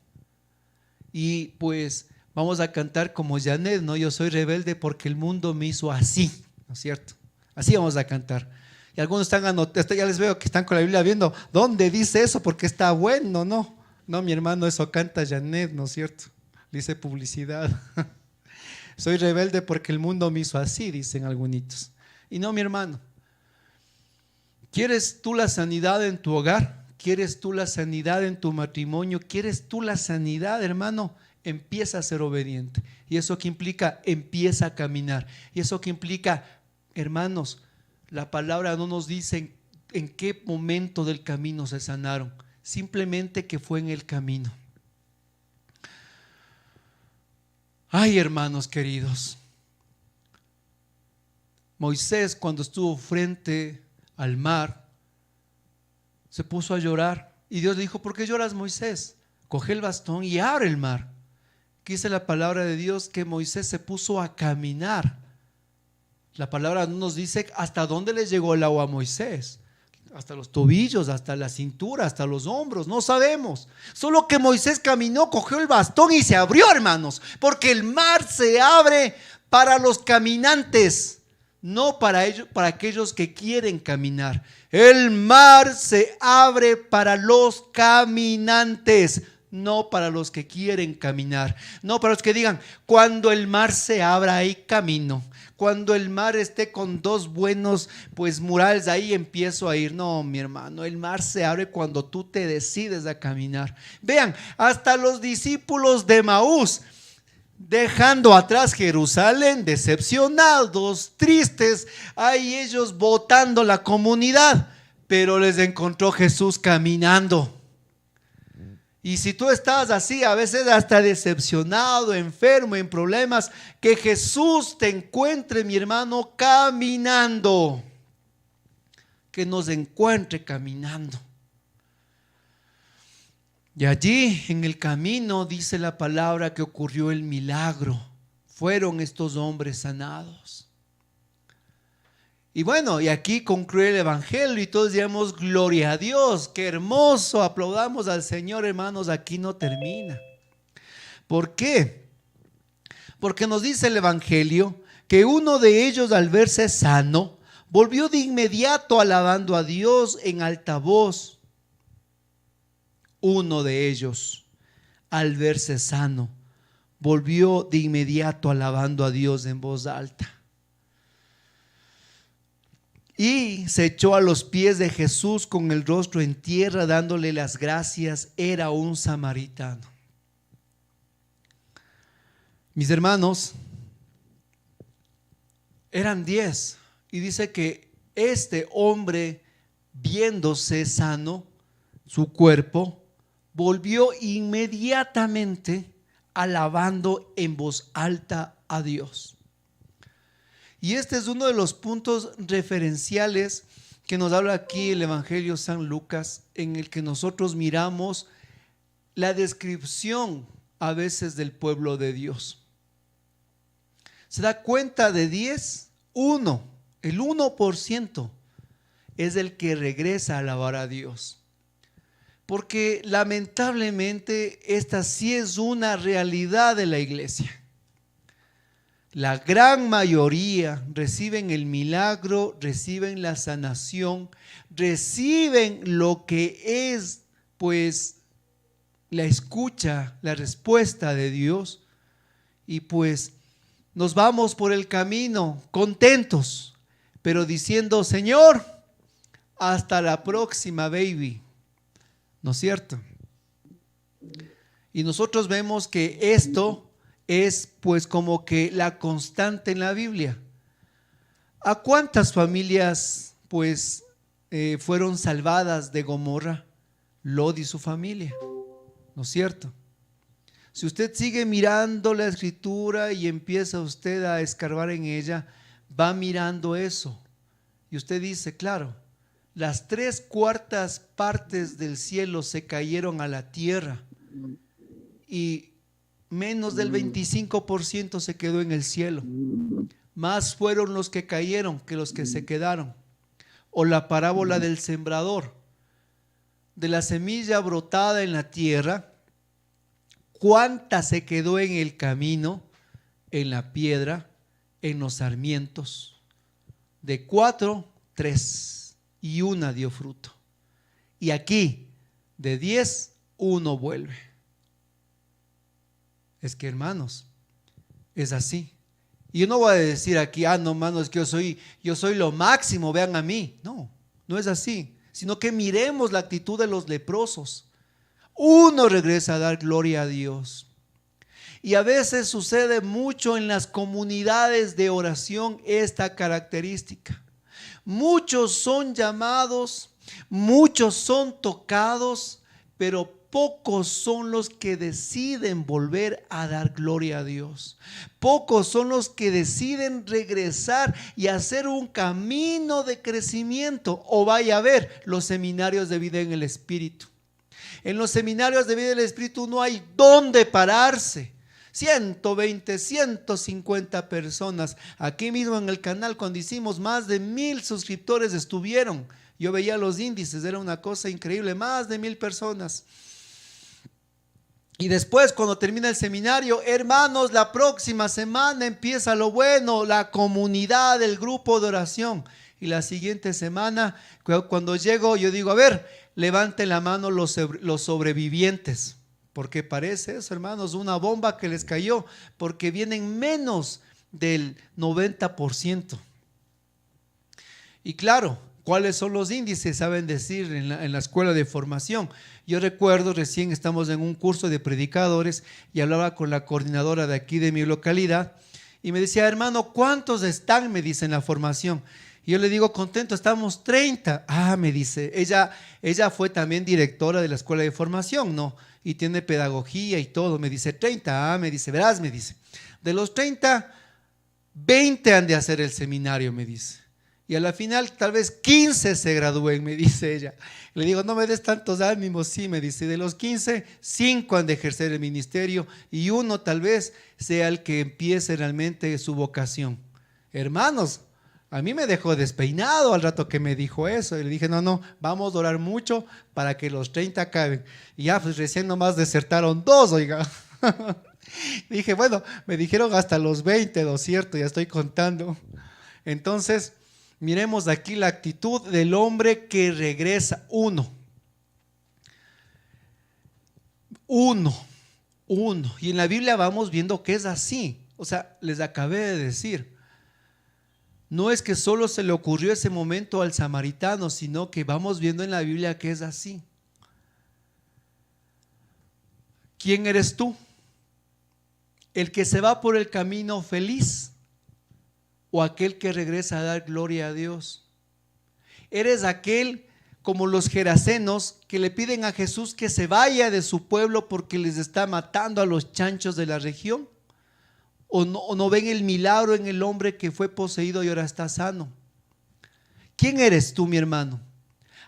Y pues vamos a cantar como Janet, ¿no? Yo soy rebelde porque el mundo me hizo así, ¿no es cierto? Así vamos a cantar. Y algunos están anotando, ya les veo que están con la Biblia viendo dónde dice eso, porque está bueno, ¿no? No, mi hermano, eso canta Janet, ¿no es cierto? Dice publicidad. Soy rebelde porque el mundo me hizo así, dicen algunos. Y no, mi hermano. ¿Quieres tú la sanidad en tu hogar? ¿Quieres tú la sanidad en tu matrimonio? ¿Quieres tú la sanidad, hermano? Empieza a ser obediente. ¿Y eso qué implica? Empieza a caminar. ¿Y eso qué implica? Hermanos, la palabra no nos dice en qué momento del camino se sanaron, simplemente que fue en el camino. Ay, hermanos queridos, Moisés, cuando estuvo frente al mar, se puso a llorar y Dios le dijo: ¿por qué lloras, Moisés? Coge el bastón y abre el mar. Aquí dice la palabra de Dios que Moisés se puso a caminar. La palabra no nos dice hasta dónde le llegó el agua a Moisés. Hasta los tobillos, hasta la cintura, hasta los hombros, no sabemos. Solo que Moisés caminó, cogió el bastón y se abrió, hermanos. Porque el mar se abre para los caminantes, no para aquellos que quieren caminar. El mar se abre para los caminantes, no para los que quieren caminar, no para los que digan, cuando el mar se abra hay camino, cuando el mar esté con dos buenos pues murales, ahí empiezo a ir. No, mi hermano, el mar se abre cuando tú te decides a caminar. Vean, hasta los discípulos de Maús, dejando atrás Jerusalén, decepcionados, tristes, ahí ellos botando la comunidad, pero les encontró Jesús caminando. Y si tú estás así, a veces hasta decepcionado, enfermo, en problemas, que Jesús te encuentre, mi hermano, caminando. Que nos encuentre caminando. Y allí en el camino dice la palabra que ocurrió el milagro. Fueron estos hombres sanados. Y bueno, y aquí concluye el evangelio y todos digamos gloria a Dios, qué hermoso, aplaudamos al Señor, hermanos. Aquí no termina. ¿Por qué? Porque nos dice el evangelio que uno de ellos, al verse sano, volvió de inmediato alabando a Dios en alta voz. Uno de ellos, al verse sano, volvió de inmediato alabando a Dios en voz alta. Y se echó a los pies de Jesús con el rostro en tierra, dándole las gracias. Era un samaritano. Mis hermanos, eran 10. Y dice que este hombre, viéndose sano, su cuerpo, volvió inmediatamente alabando en voz alta a Dios. Y este es uno de los puntos referenciales que nos habla aquí el Evangelio San Lucas, en el que nosotros miramos la descripción a veces del pueblo de Dios. Se da cuenta de 10, el 1% es el que regresa a alabar a Dios. Porque lamentablemente esta sí es una realidad de la iglesia. La gran mayoría reciben el milagro, reciben la sanación, reciben lo que es pues la escucha, la respuesta de Dios, y pues nos vamos por el camino contentos, pero diciendo: Señor, hasta la próxima, baby. ¿No es cierto? Y nosotros vemos que esto es pues como que la constante en la Biblia. ¿A cuántas familias pues fueron salvadas de Gomorra? Lot y su familia, ¿no es cierto? Si usted sigue mirando la escritura y empieza usted a escarbar en ella, va mirando eso. Y usted dice, claro, las 3/4 partes del cielo se cayeron a la tierra y menos del 25% se quedó en el cielo. Más fueron los que cayeron que los que se quedaron. O la parábola del sembrador, de la semilla brotada en la tierra, ¿cuánta se quedó en el camino, en la piedra, en los sarmientos? De 4, 3, y una dio fruto. Y aquí, de 10, 1 vuelve. Es que, hermanos, es así. Y yo no voy a decir aquí, no, hermanos, es que yo soy lo máximo, vean a mí. No, no es así, sino que miremos la actitud de los leprosos. Uno regresa a dar gloria a Dios. Y a veces sucede mucho en las comunidades de oración esta característica. Muchos son llamados, muchos son tocados, pero pocos son los que deciden volver a dar gloria a Dios. Pocos son los que deciden regresar y hacer un camino de crecimiento. O vaya a ver los seminarios de vida en el Espíritu. En los seminarios de vida en el Espíritu no hay dónde pararse. 120, 150 personas. Aquí mismo en el canal, cuando hicimos, más de 1000 suscriptores estuvieron. Yo veía los índices, era una cosa increíble, más de 1000 personas. Y después, cuando termina el seminario, hermanos, la próxima semana empieza lo bueno, la comunidad, el grupo de oración. Y la siguiente semana, cuando llego, yo digo, a ver, levanten la mano los sobrevivientes. Porque parece eso, hermanos, una bomba que les cayó, porque vienen menos del 90%. Y claro, ¿cuáles son los índices? Saben decir en la escuela de formación. Yo recuerdo, recién estamos en un curso de predicadores y hablaba con la coordinadora de aquí de mi localidad y me decía, hermano, ¿cuántos están? Me dice en la formación. Y yo le digo, contento, estamos 30. Ah, me dice, ella fue también directora de la escuela de formación, ¿no? Y tiene pedagogía y todo. Me dice, 30. Ah, me dice, verás, me dice, de los 30, 20 han de hacer el seminario, me dice. Y a la final tal vez 15 se gradúen, me dice ella. Le digo, no me des tantos ánimos. Sí, me dice, de los 15, 5 han de ejercer el ministerio y uno tal vez sea el que empiece realmente su vocación. Hermanos, a mí me dejó despeinado al rato que me dijo eso. Y le dije, no, vamos a orar mucho para que los 30 acaben. Y ya pues recién nomás desertaron 2, oiga. Dije, bueno, me dijeron hasta los 20, ¿no es cierto? Ya estoy contando. Entonces, miremos aquí la actitud del hombre que regresa. Uno. Y en la Biblia vamos viendo que es así. O sea, les acabé de decir. No es que solo se le ocurrió ese momento al samaritano, sino que vamos viendo en la Biblia que es así. ¿Quién eres tú? ¿El que se va por el camino feliz o aquel que regresa a dar gloria a Dios? ¿Eres aquel como los gerasenos que le piden a Jesús que se vaya de su pueblo porque les está matando a los chanchos de la región? ¿O no ven el milagro en el hombre que fue poseído y ahora está sano? ¿Quién eres tú, mi hermano?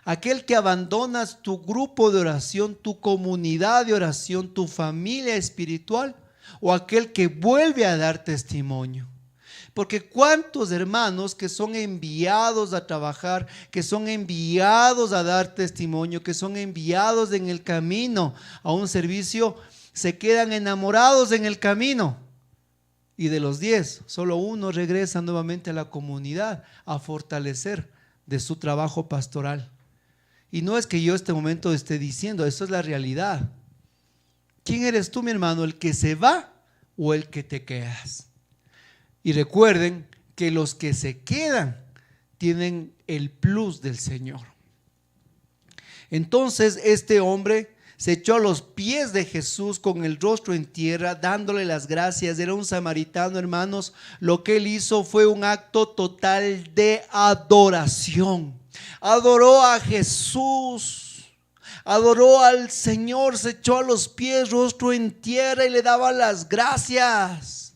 ¿Aquel que abandonas tu grupo de oración, tu comunidad de oración, tu familia espiritual? ¿O aquel que vuelve a dar testimonio? Porque cuántos hermanos que son enviados a trabajar, que son enviados a dar testimonio, que son enviados en el camino a un servicio, se quedan enamorados en el camino. Y de los 10, solo uno regresa nuevamente a la comunidad a fortalecer de su trabajo pastoral. Y no es que yo este momento esté diciendo, eso es la realidad. ¿Quién eres tú, mi hermano? ¿El que se va o el que te quedas? Y recuerden que los que se quedan tienen el plus del Señor. Entonces este hombre se echó a los pies de Jesús con el rostro en tierra, dándole las gracias. Era un samaritano, hermanos. Lo que él hizo fue un acto total de adoración. Adoró a Jesús, adoró al Señor, se echó a los pies, rostro en tierra y le daba las gracias.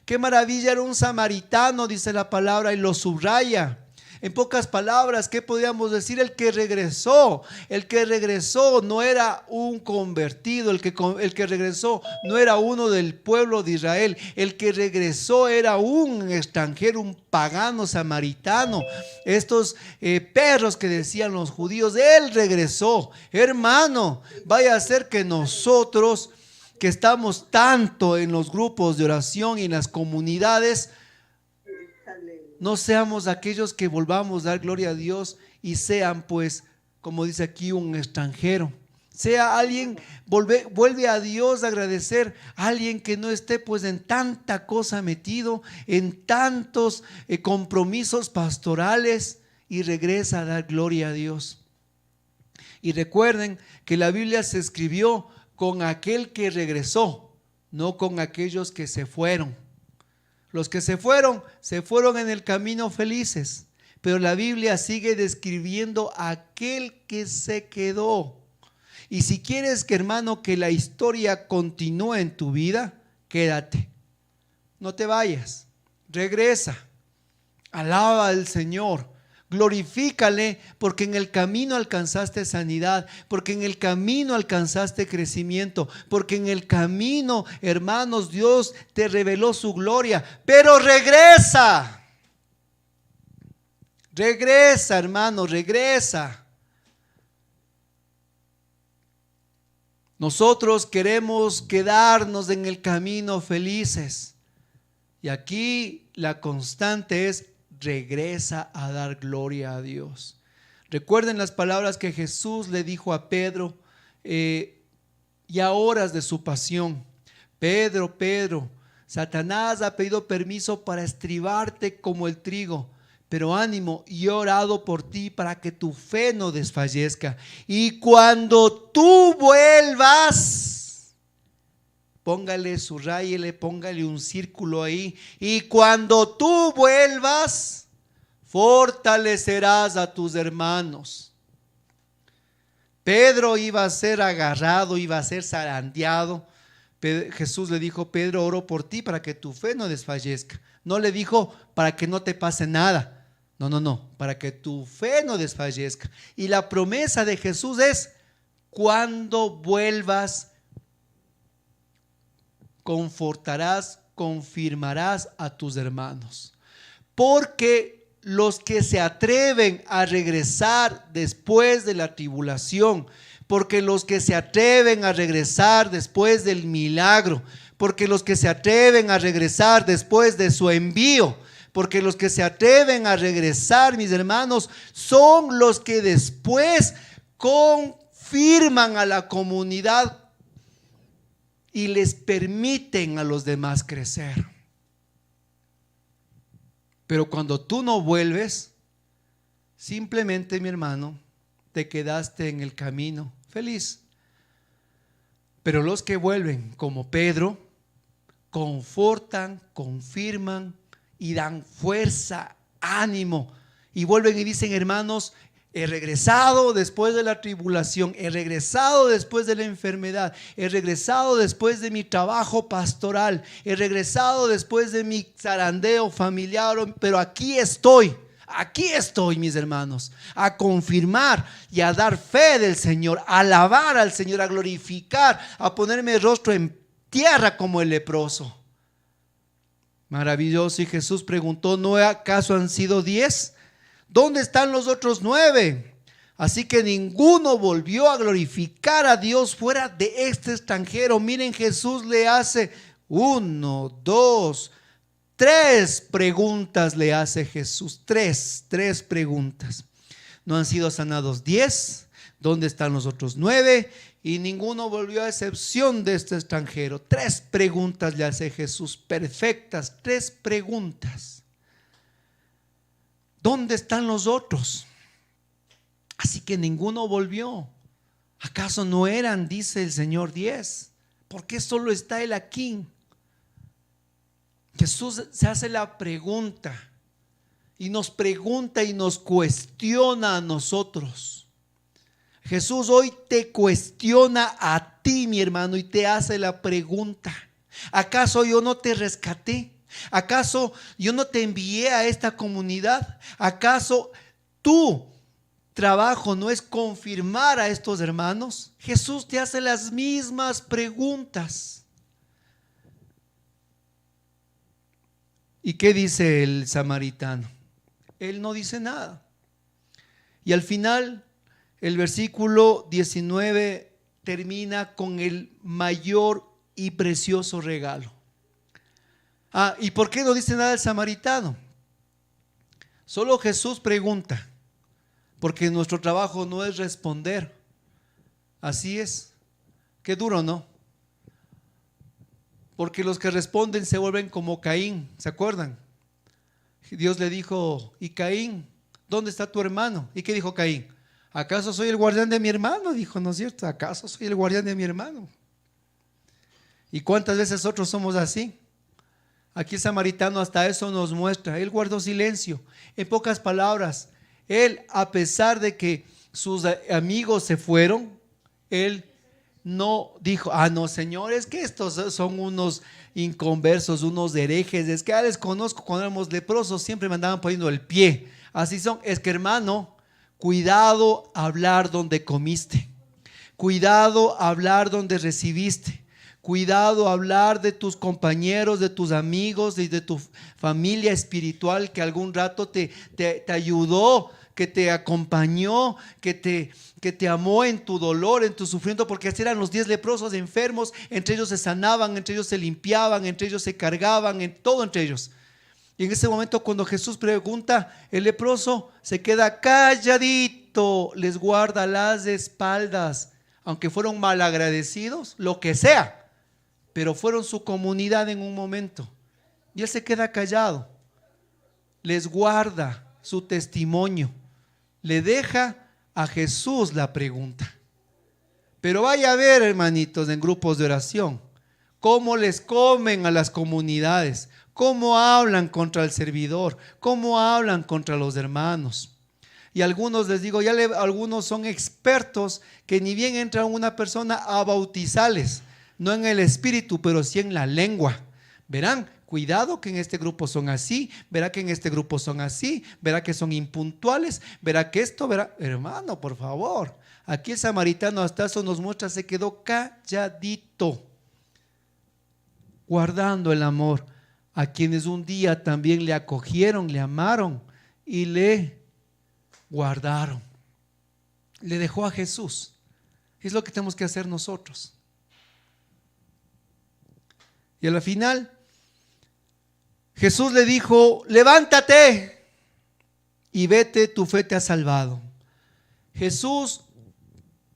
Qué maravilla, era un samaritano, dice la palabra y lo subraya. En pocas palabras, ¿qué podríamos decir? El que regresó no era un convertido, el que regresó no era uno del pueblo de Israel, el que regresó era un extranjero, un pagano samaritano. Estos perros que decían los judíos, él regresó. Hermano, vaya a ser que nosotros que estamos tanto en los grupos de oración y en las comunidades, no seamos aquellos que volvamos a dar gloria a Dios y sean pues, como dice aquí, un extranjero. Sea alguien, vuelve a Dios a agradecer, alguien que no esté pues en tanta cosa metido, en tantos compromisos pastorales y regresa a dar gloria a Dios. Y recuerden que la Biblia se escribió con aquel que regresó, no con aquellos que se fueron. Los que se fueron en el camino felices, pero la Biblia sigue describiendo a aquel que se quedó. Y si quieres, que hermano, que la historia continúe en tu vida, quédate, no te vayas, regresa, alaba al Señor, glorifícale, porque en el camino alcanzaste sanidad, porque en el camino alcanzaste crecimiento, porque en el camino, hermanos, Dios te reveló su gloria. Pero regresa, hermano, regresa. Nosotros queremos quedarnos en el camino felices, y aquí la constante es: regresa a dar gloria a Dios. Recuerden las palabras que Jesús le dijo a Pedro y a horas de su pasión. Pedro, Pedro, Satanás ha pedido permiso para estribarte como el trigo, pero ánimo, yo he orado por ti para que tu fe no desfallezca. Y cuando tú vuelvas, póngale un círculo ahí. Y cuando tú vuelvas, fortalecerás a tus hermanos. Pedro iba a ser agarrado, iba a ser zarandeado. Jesús le dijo: Pedro, oro por ti para que tu fe no desfallezca. No le dijo para que no te pase nada. No, para que tu fe no desfallezca. Y la promesa de Jesús es: cuando vuelvas, confortarás, confirmarás a tus hermanos. Porque los que se atreven a regresar después de la tribulación, porque los que se atreven a regresar después del milagro, porque los que se atreven a regresar después de su envío, porque los que se atreven a regresar, mis hermanos, son los que después confirman a la comunidad y les permiten a los demás crecer. Pero cuando tú no vuelves, simplemente, mi hermano, te quedaste en el camino feliz. Pero los que vuelven, como Pedro, confortan, confirman y dan fuerza, ánimo, y vuelven y dicen: hermanos, he regresado después de la tribulación, he regresado después de la enfermedad, he regresado después de mi trabajo pastoral, he regresado después de mi zarandeo familiar, pero aquí estoy, mis hermanos, a confirmar y a dar fe del Señor, a alabar al Señor, a glorificar, a ponerme el rostro en tierra como el leproso. Maravilloso. Y Jesús preguntó: ¿no acaso han sido 10? ¿Dónde están los otros 9? Así que ninguno volvió a glorificar a Dios fuera de este extranjero. Miren, Jesús le hace 1, 2, 3 preguntas le hace Jesús. Tres preguntas. ¿No han sido sanados 10? ¿Dónde están los otros 9? Y ninguno volvió, a excepción de este extranjero. 3 preguntas le hace Jesús, perfectas, 3 preguntas. ¿Dónde están los otros? Así que ninguno volvió. ¿Acaso no eran, dice el Señor, 10? ¿Por qué solo está él aquí? Jesús se hace la pregunta y nos pregunta y nos cuestiona a nosotros. Jesús hoy te cuestiona a ti, mi hermano, y te hace la pregunta: ¿acaso yo no te rescaté? ¿Acaso yo no te envié a esta comunidad? ¿Acaso tu trabajo no es confirmar a estos hermanos? Jesús te hace las mismas preguntas. ¿Y qué dice el samaritano? Él no dice nada. Y al final, el versículo 19 termina con el mayor y precioso regalo. ¿Y por qué no dice nada el samaritano? Solo Jesús pregunta, porque nuestro trabajo no es responder. Así es. Qué duro, ¿no? Porque los que responden se vuelven como Caín, ¿se acuerdan? Dios le dijo: ¿y Caín? ¿Dónde está tu hermano? ¿Y qué dijo Caín? ¿Acaso soy el guardián de mi hermano? Dijo, ¿no es cierto? ¿Acaso soy el guardián de mi hermano? ¿Y cuántas veces nosotros somos así? Aquí el samaritano hasta eso nos muestra. Él guardó silencio. En pocas palabras, él, a pesar de que sus amigos se fueron, él no dijo: no, Señor, es que estos son unos inconversos, unos herejes, es que ya les conozco, cuando éramos leprosos siempre me andaban poniendo el pie, así son. Es que, hermano, cuidado hablar donde comiste, cuidado hablar donde recibiste, cuidado hablar de tus compañeros, de tus amigos y de tu familia espiritual que algún rato te ayudó, que te acompañó, que te amó en tu dolor, en tu sufrimiento, porque así eran los 10 leprosos enfermos. Entre ellos se sanaban, entre ellos se limpiaban, entre ellos se cargaban, en todo entre ellos. Y en ese momento, cuando Jesús pregunta, el leproso se queda calladito, les guarda las espaldas. aunque fueron malagradecidos, lo que sea, pero fueron su comunidad en un momento. Y él se queda callado, les guarda su testimonio, le deja a Jesús la pregunta. Pero vaya a ver, hermanitos, en grupos de oración, cómo les comen a las comunidades, cómo hablan contra el servidor, cómo hablan contra los hermanos. Y algunos les digo, algunos son expertos que ni bien entra una persona a bautizarles, no en el espíritu, pero sí en la lengua. Verán, cuidado que en este grupo son así, verá que en este grupo son así, verá que son impuntuales, verá que esto, verá. Hermano, por favor, aquí el samaritano hasta eso nos muestra, se quedó calladito, guardando el amor a quienes un día también le acogieron, le amaron y le guardaron. Le dejó a Jesús. Es lo que tenemos que hacer nosotros. Y a la final Jesús le dijo: levántate y vete, tu fe te ha salvado. Jesús,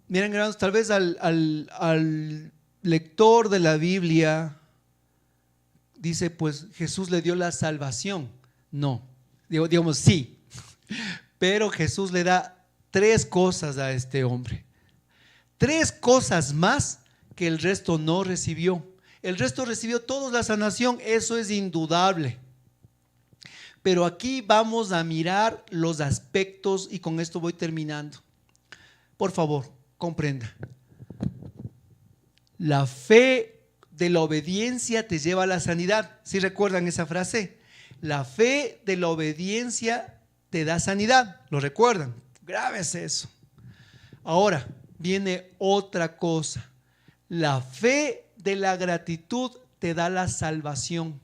miren hermanos, tal vez al lector de la Biblia dice, pues Jesús le dio la salvación. No, digamos sí, pero Jesús le da 3 cosas a este hombre, 3 cosas más que el resto no recibió. El resto recibió toda la sanación, eso es indudable. Pero aquí vamos a mirar los aspectos y con esto voy terminando. Por favor, comprenda. La fe de la obediencia te lleva a la sanidad. ¿Sí recuerdan esa frase? La fe de la obediencia te da sanidad. ¿Lo recuerdan? Grábese eso. Ahora viene otra cosa. La fe de la gratitud te da la salvación.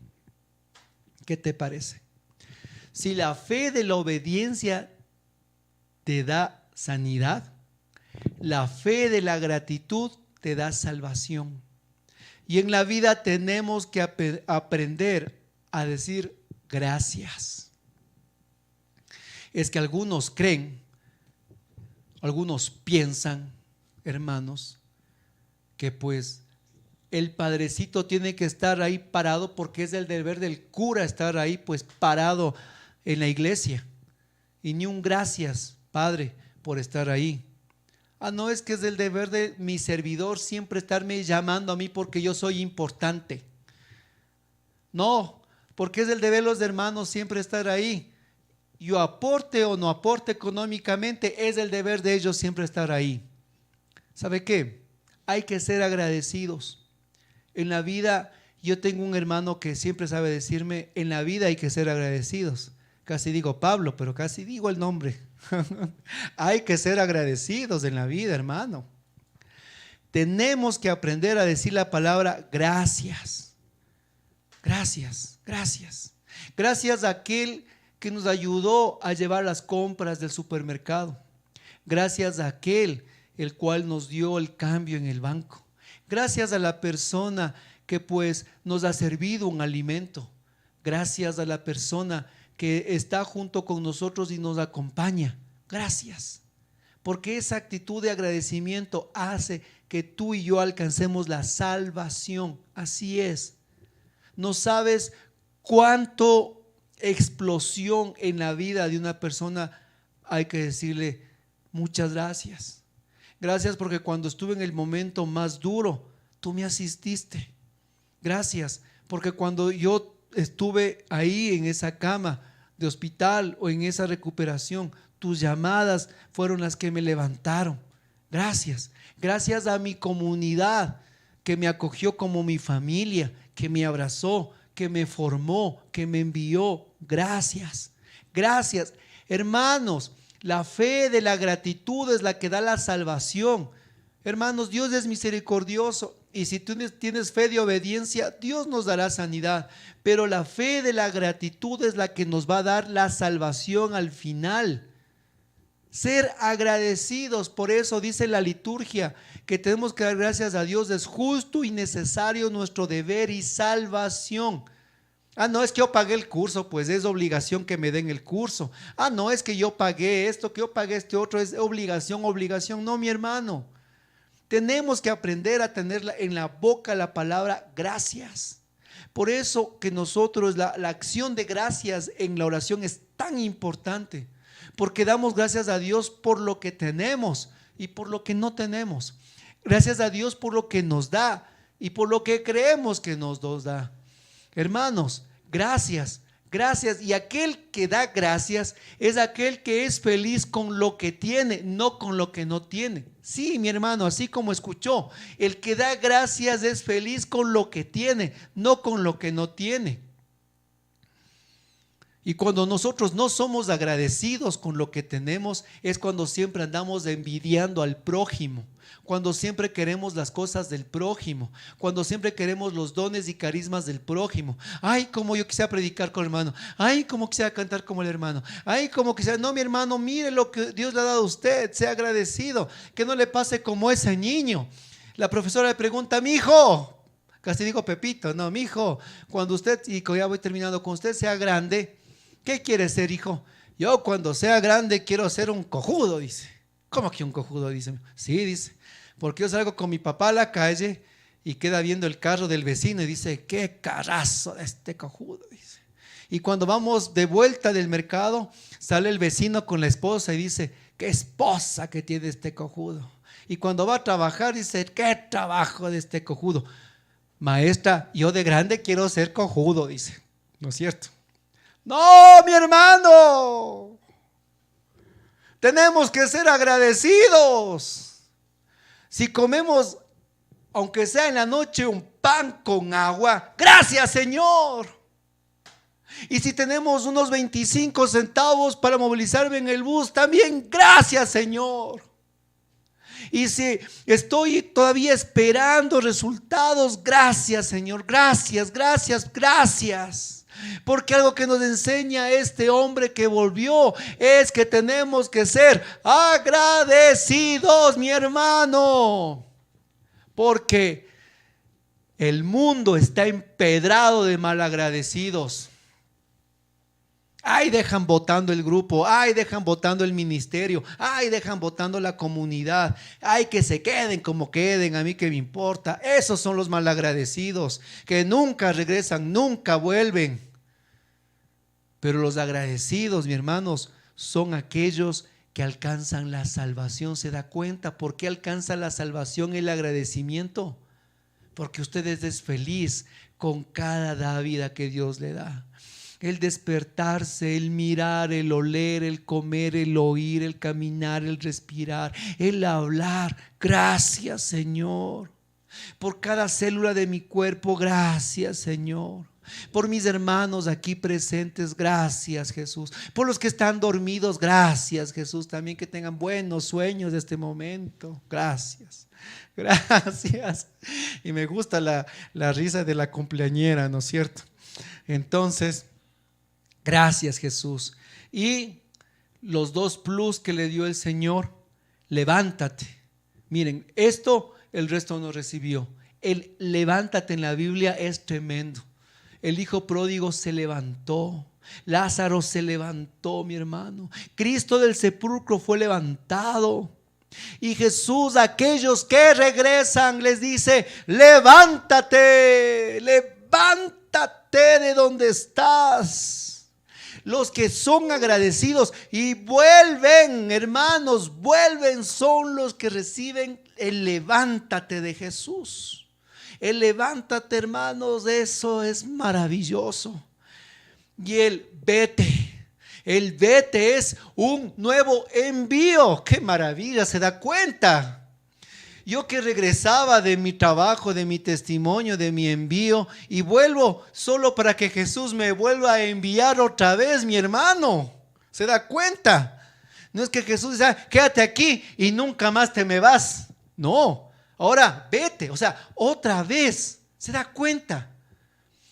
¿Qué te parece? Si la fe de la obediencia te da sanidad, la fe de la gratitud te da salvación. Y en la vida tenemos que aprender a decir gracias. Es que algunos creen, algunos piensan, hermanos, que pues el padrecito tiene que estar ahí parado porque es el deber del cura estar ahí pues parado en la iglesia. Y ni un gracias, padre, por estar ahí. No, es que es el deber de mi servidor siempre estarme llamando a mí porque yo soy importante. No, porque es el deber de los hermanos siempre estar ahí. Yo aporte o no aporte económicamente, es el deber de ellos siempre estar ahí. ¿Sabe qué? Hay que ser agradecidos. En la vida, yo tengo un hermano que siempre sabe decirme, en la vida hay que ser agradecidos. Casi digo Pablo, pero casi digo el nombre. Hay que ser agradecidos en la vida, hermano. Tenemos que aprender a decir la palabra gracias. Gracias, gracias. Gracias a aquel que nos ayudó a llevar las compras del supermercado. Gracias a aquel el cual nos dio el cambio en el banco. Gracias a la persona que pues nos ha servido un alimento. Gracias a la persona que está junto con nosotros y nos acompaña. Gracias. Porque esa actitud de agradecimiento hace que tú y yo alcancemos la salvación. Así es. No sabes cuánto explosión en la vida de una persona hay que decirle muchas gracias. Gracias porque cuando estuve en el momento más duro, tú me asististe. Gracias porque cuando yo estuve ahí en esa cama de hospital o en esa recuperación, tus llamadas fueron las que me levantaron. Gracias. Gracias a mi comunidad que me acogió como mi familia, que me abrazó, que me formó, que me envió. Gracias. Gracias. Hermanos, la fe de la gratitud es la que da la salvación. Hermanos, Dios es misericordioso y si tú tienes fe de obediencia, Dios nos dará sanidad. Pero la fe de la gratitud es la que nos va a dar la salvación al final. Ser agradecidos, por eso dice la liturgia que tenemos que dar gracias a Dios, es justo y necesario nuestro deber y salvación. No, es que yo pagué el curso, pues es obligación que me den el curso. No, es que yo pagué esto, que yo pagué este otro, es obligación. No, mi hermano, Tenemos que aprender a tener en la boca la palabra gracias. Por eso que nosotros la acción de gracias en la oración es tan importante, porque damos gracias a Dios por lo que tenemos y por lo que no tenemos. Gracias a Dios por lo que nos da y por lo que creemos que nos da. Hermanos, gracias. Gracias, y aquel que da gracias es aquel que es feliz con lo que tiene, no con lo que no tiene. Sí, mi hermano, así como escuchó, el que da gracias es feliz con lo que tiene, no con lo que no tiene. Y cuando nosotros no somos agradecidos con lo que tenemos, es cuando siempre andamos envidiando al prójimo, cuando siempre queremos las cosas del prójimo, cuando siempre queremos los dones y carismas del prójimo. Ay, como yo quisiera predicar con el hermano, ay, como quisiera cantar como el hermano, ay, como quisiera, no, mi hermano, mire lo que Dios le ha dado a usted, sea agradecido, que no le pase como ese niño. La profesora le pregunta: mi hijo, casi digo Pepito, no, mi hijo, cuando usted, y ya voy terminando, con usted sea grande, ¿qué quiere ser, hijo? Yo cuando sea grande quiero ser un cojudo, dice. ¿Cómo que un cojudo? Dice. Sí, dice, porque yo salgo con mi papá a la calle y queda viendo el carro del vecino y dice: qué carrazo de este cojudo, dice. Y cuando vamos de vuelta del mercado, sale el vecino con la esposa y dice: qué esposa que tiene este cojudo. Y cuando va a trabajar dice: qué trabajo de este cojudo. Maestra, yo de grande quiero ser cojudo, dice. ¿No es cierto? No, mi hermano, tenemos que ser agradecidos. Si comemos, aunque sea en la noche, un pan con agua, gracias, Señor. Y si tenemos unos 25 centavos para movilizarme en el bus, también gracias, Señor. Y si estoy todavía esperando resultados, gracias, Señor, gracias, gracias, gracias. Porque algo que nos enseña este hombre que volvió es que tenemos que ser agradecidos, mi hermano. Porque el mundo está empedrado de malagradecidos. Ay, dejan votando el grupo, ay, dejan votando el ministerio, ay, dejan votando la comunidad, ay, que se queden como queden, a mí que me importa. Esos son los malagradecidos, que nunca regresan, nunca vuelven. Pero los agradecidos, mis hermanos, son aquellos que alcanzan la salvación. ¿Se da cuenta por qué alcanza la salvación el agradecimiento? Porque usted es feliz con cada dávida que Dios le da. El despertarse, el mirar, el oler, el comer, el oír, el caminar, el respirar, el hablar. Gracias, Señor. Por cada célula de mi cuerpo, gracias, Señor. Por mis hermanos aquí presentes, gracias, Jesús. Por los que están dormidos, gracias, Jesús. También que tengan buenos sueños de este momento. Gracias, gracias. Y me gusta la risa de la cumpleañera, ¿no es cierto? Entonces, gracias, Jesús. Y los 2 plus que le dio el Señor: levántate. Miren, esto el resto no recibió. El levántate en la Biblia es tremendo. El hijo pródigo se levantó, Lázaro se levantó, mi hermano. Cristo del sepulcro fue levantado. Y Jesús a aquellos que regresan les dice: levántate, levántate de donde estás. Los que son agradecidos y vuelven, hermanos, vuelven, son los que reciben el levántate de Jesús. El levántate, hermanos, eso es maravilloso. Y el vete es un nuevo envío. ¡Qué maravilla! ¿Se da cuenta? Yo que regresaba de mi trabajo, de mi testimonio, de mi envío, y vuelvo solo para que Jesús me vuelva a enviar otra vez, mi hermano. ¿Se da cuenta? No es que Jesús dice: quédate aquí y nunca más te me vas. No. Ahora vete, o sea, otra vez. ¿Se da cuenta?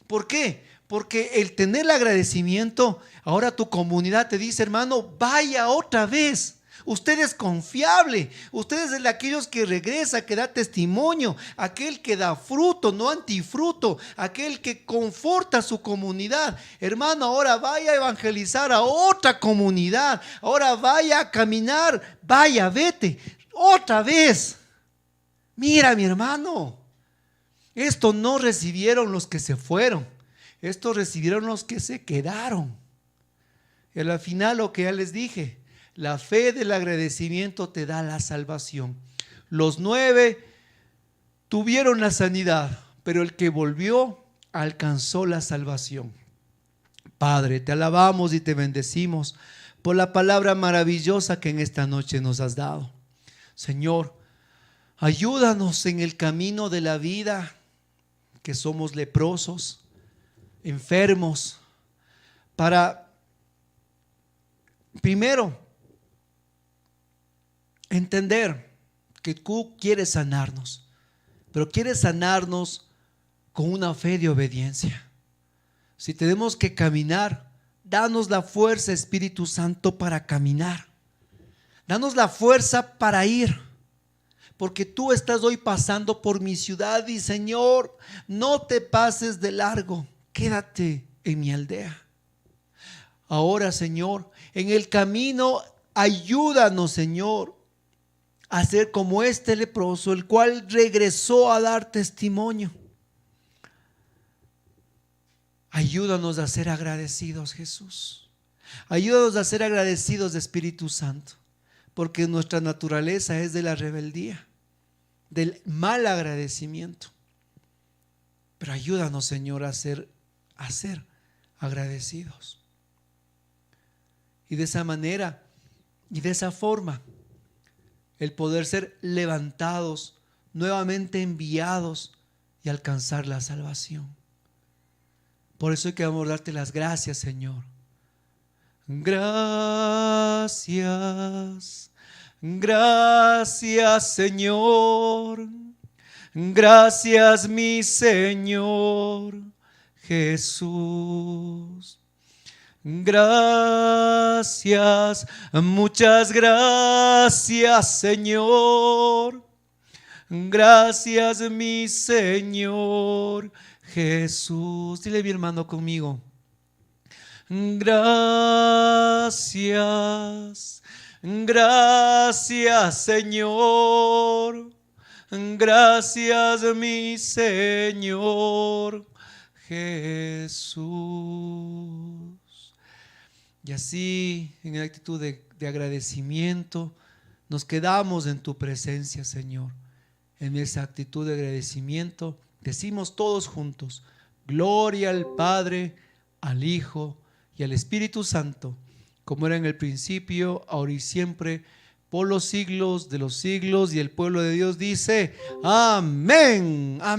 ¿Por qué? Porque el tener el agradecimiento, ahora tu comunidad te dice: hermano, vaya otra vez. Usted es confiable, usted es de aquellos que regresa, que da testimonio, aquel que da fruto, no antifruto, aquel que conforta a su comunidad. Hermano, ahora vaya a evangelizar a otra comunidad, ahora vaya a caminar, vaya, vete, otra vez. Mira, mi hermano, esto no recibieron los que se fueron, esto recibieron los que se quedaron. Y al final lo que ya les dije, la fe del agradecimiento te da la salvación. Los 9 tuvieron la sanidad, pero el que volvió alcanzó la salvación. Padre, te alabamos y te bendecimos por la palabra maravillosa que en esta noche nos has dado. Señor, ayúdanos en el camino de la vida, que somos leprosos, enfermos, para primero entender que tú quieres sanarnos, pero quieres sanarnos con una fe de obediencia. Si tenemos que caminar, danos la fuerza, Espíritu Santo, para caminar. Danos la fuerza para ir, porque tú estás hoy pasando por mi ciudad y, Señor, no te pases de largo, quédate en mi aldea. Ahora, Señor, en el camino, ayúdanos, Señor, a ser como este leproso, el cual regresó a dar testimonio. Ayúdanos a ser agradecidos, Jesús. Ayúdanos a ser agradecidos, Espíritu Santo, porque nuestra naturaleza es de la rebeldía, del mal agradecimiento. Pero ayúdanos, Señor, a ser agradecidos. Y de esa manera y de esa forma, el poder ser levantados, nuevamente enviados y alcanzar la salvación. Por eso queremos darte las gracias, Señor. Gracias, gracias, Señor. Gracias, mi Señor Jesús. Gracias, muchas gracias, Señor. Gracias, mi Señor Jesús. Dile, mi hermano, conmigo. Gracias, gracias, Señor. Gracias, mi Señor Jesús. Y así, en actitud de agradecimiento, nos quedamos en tu presencia, Señor. En esa actitud de agradecimiento, decimos todos juntos: gloria al Padre, al Hijo y al Espíritu Santo, como era en el principio, ahora y siempre, por los siglos de los siglos. Y el pueblo de Dios dice: amén. Amén.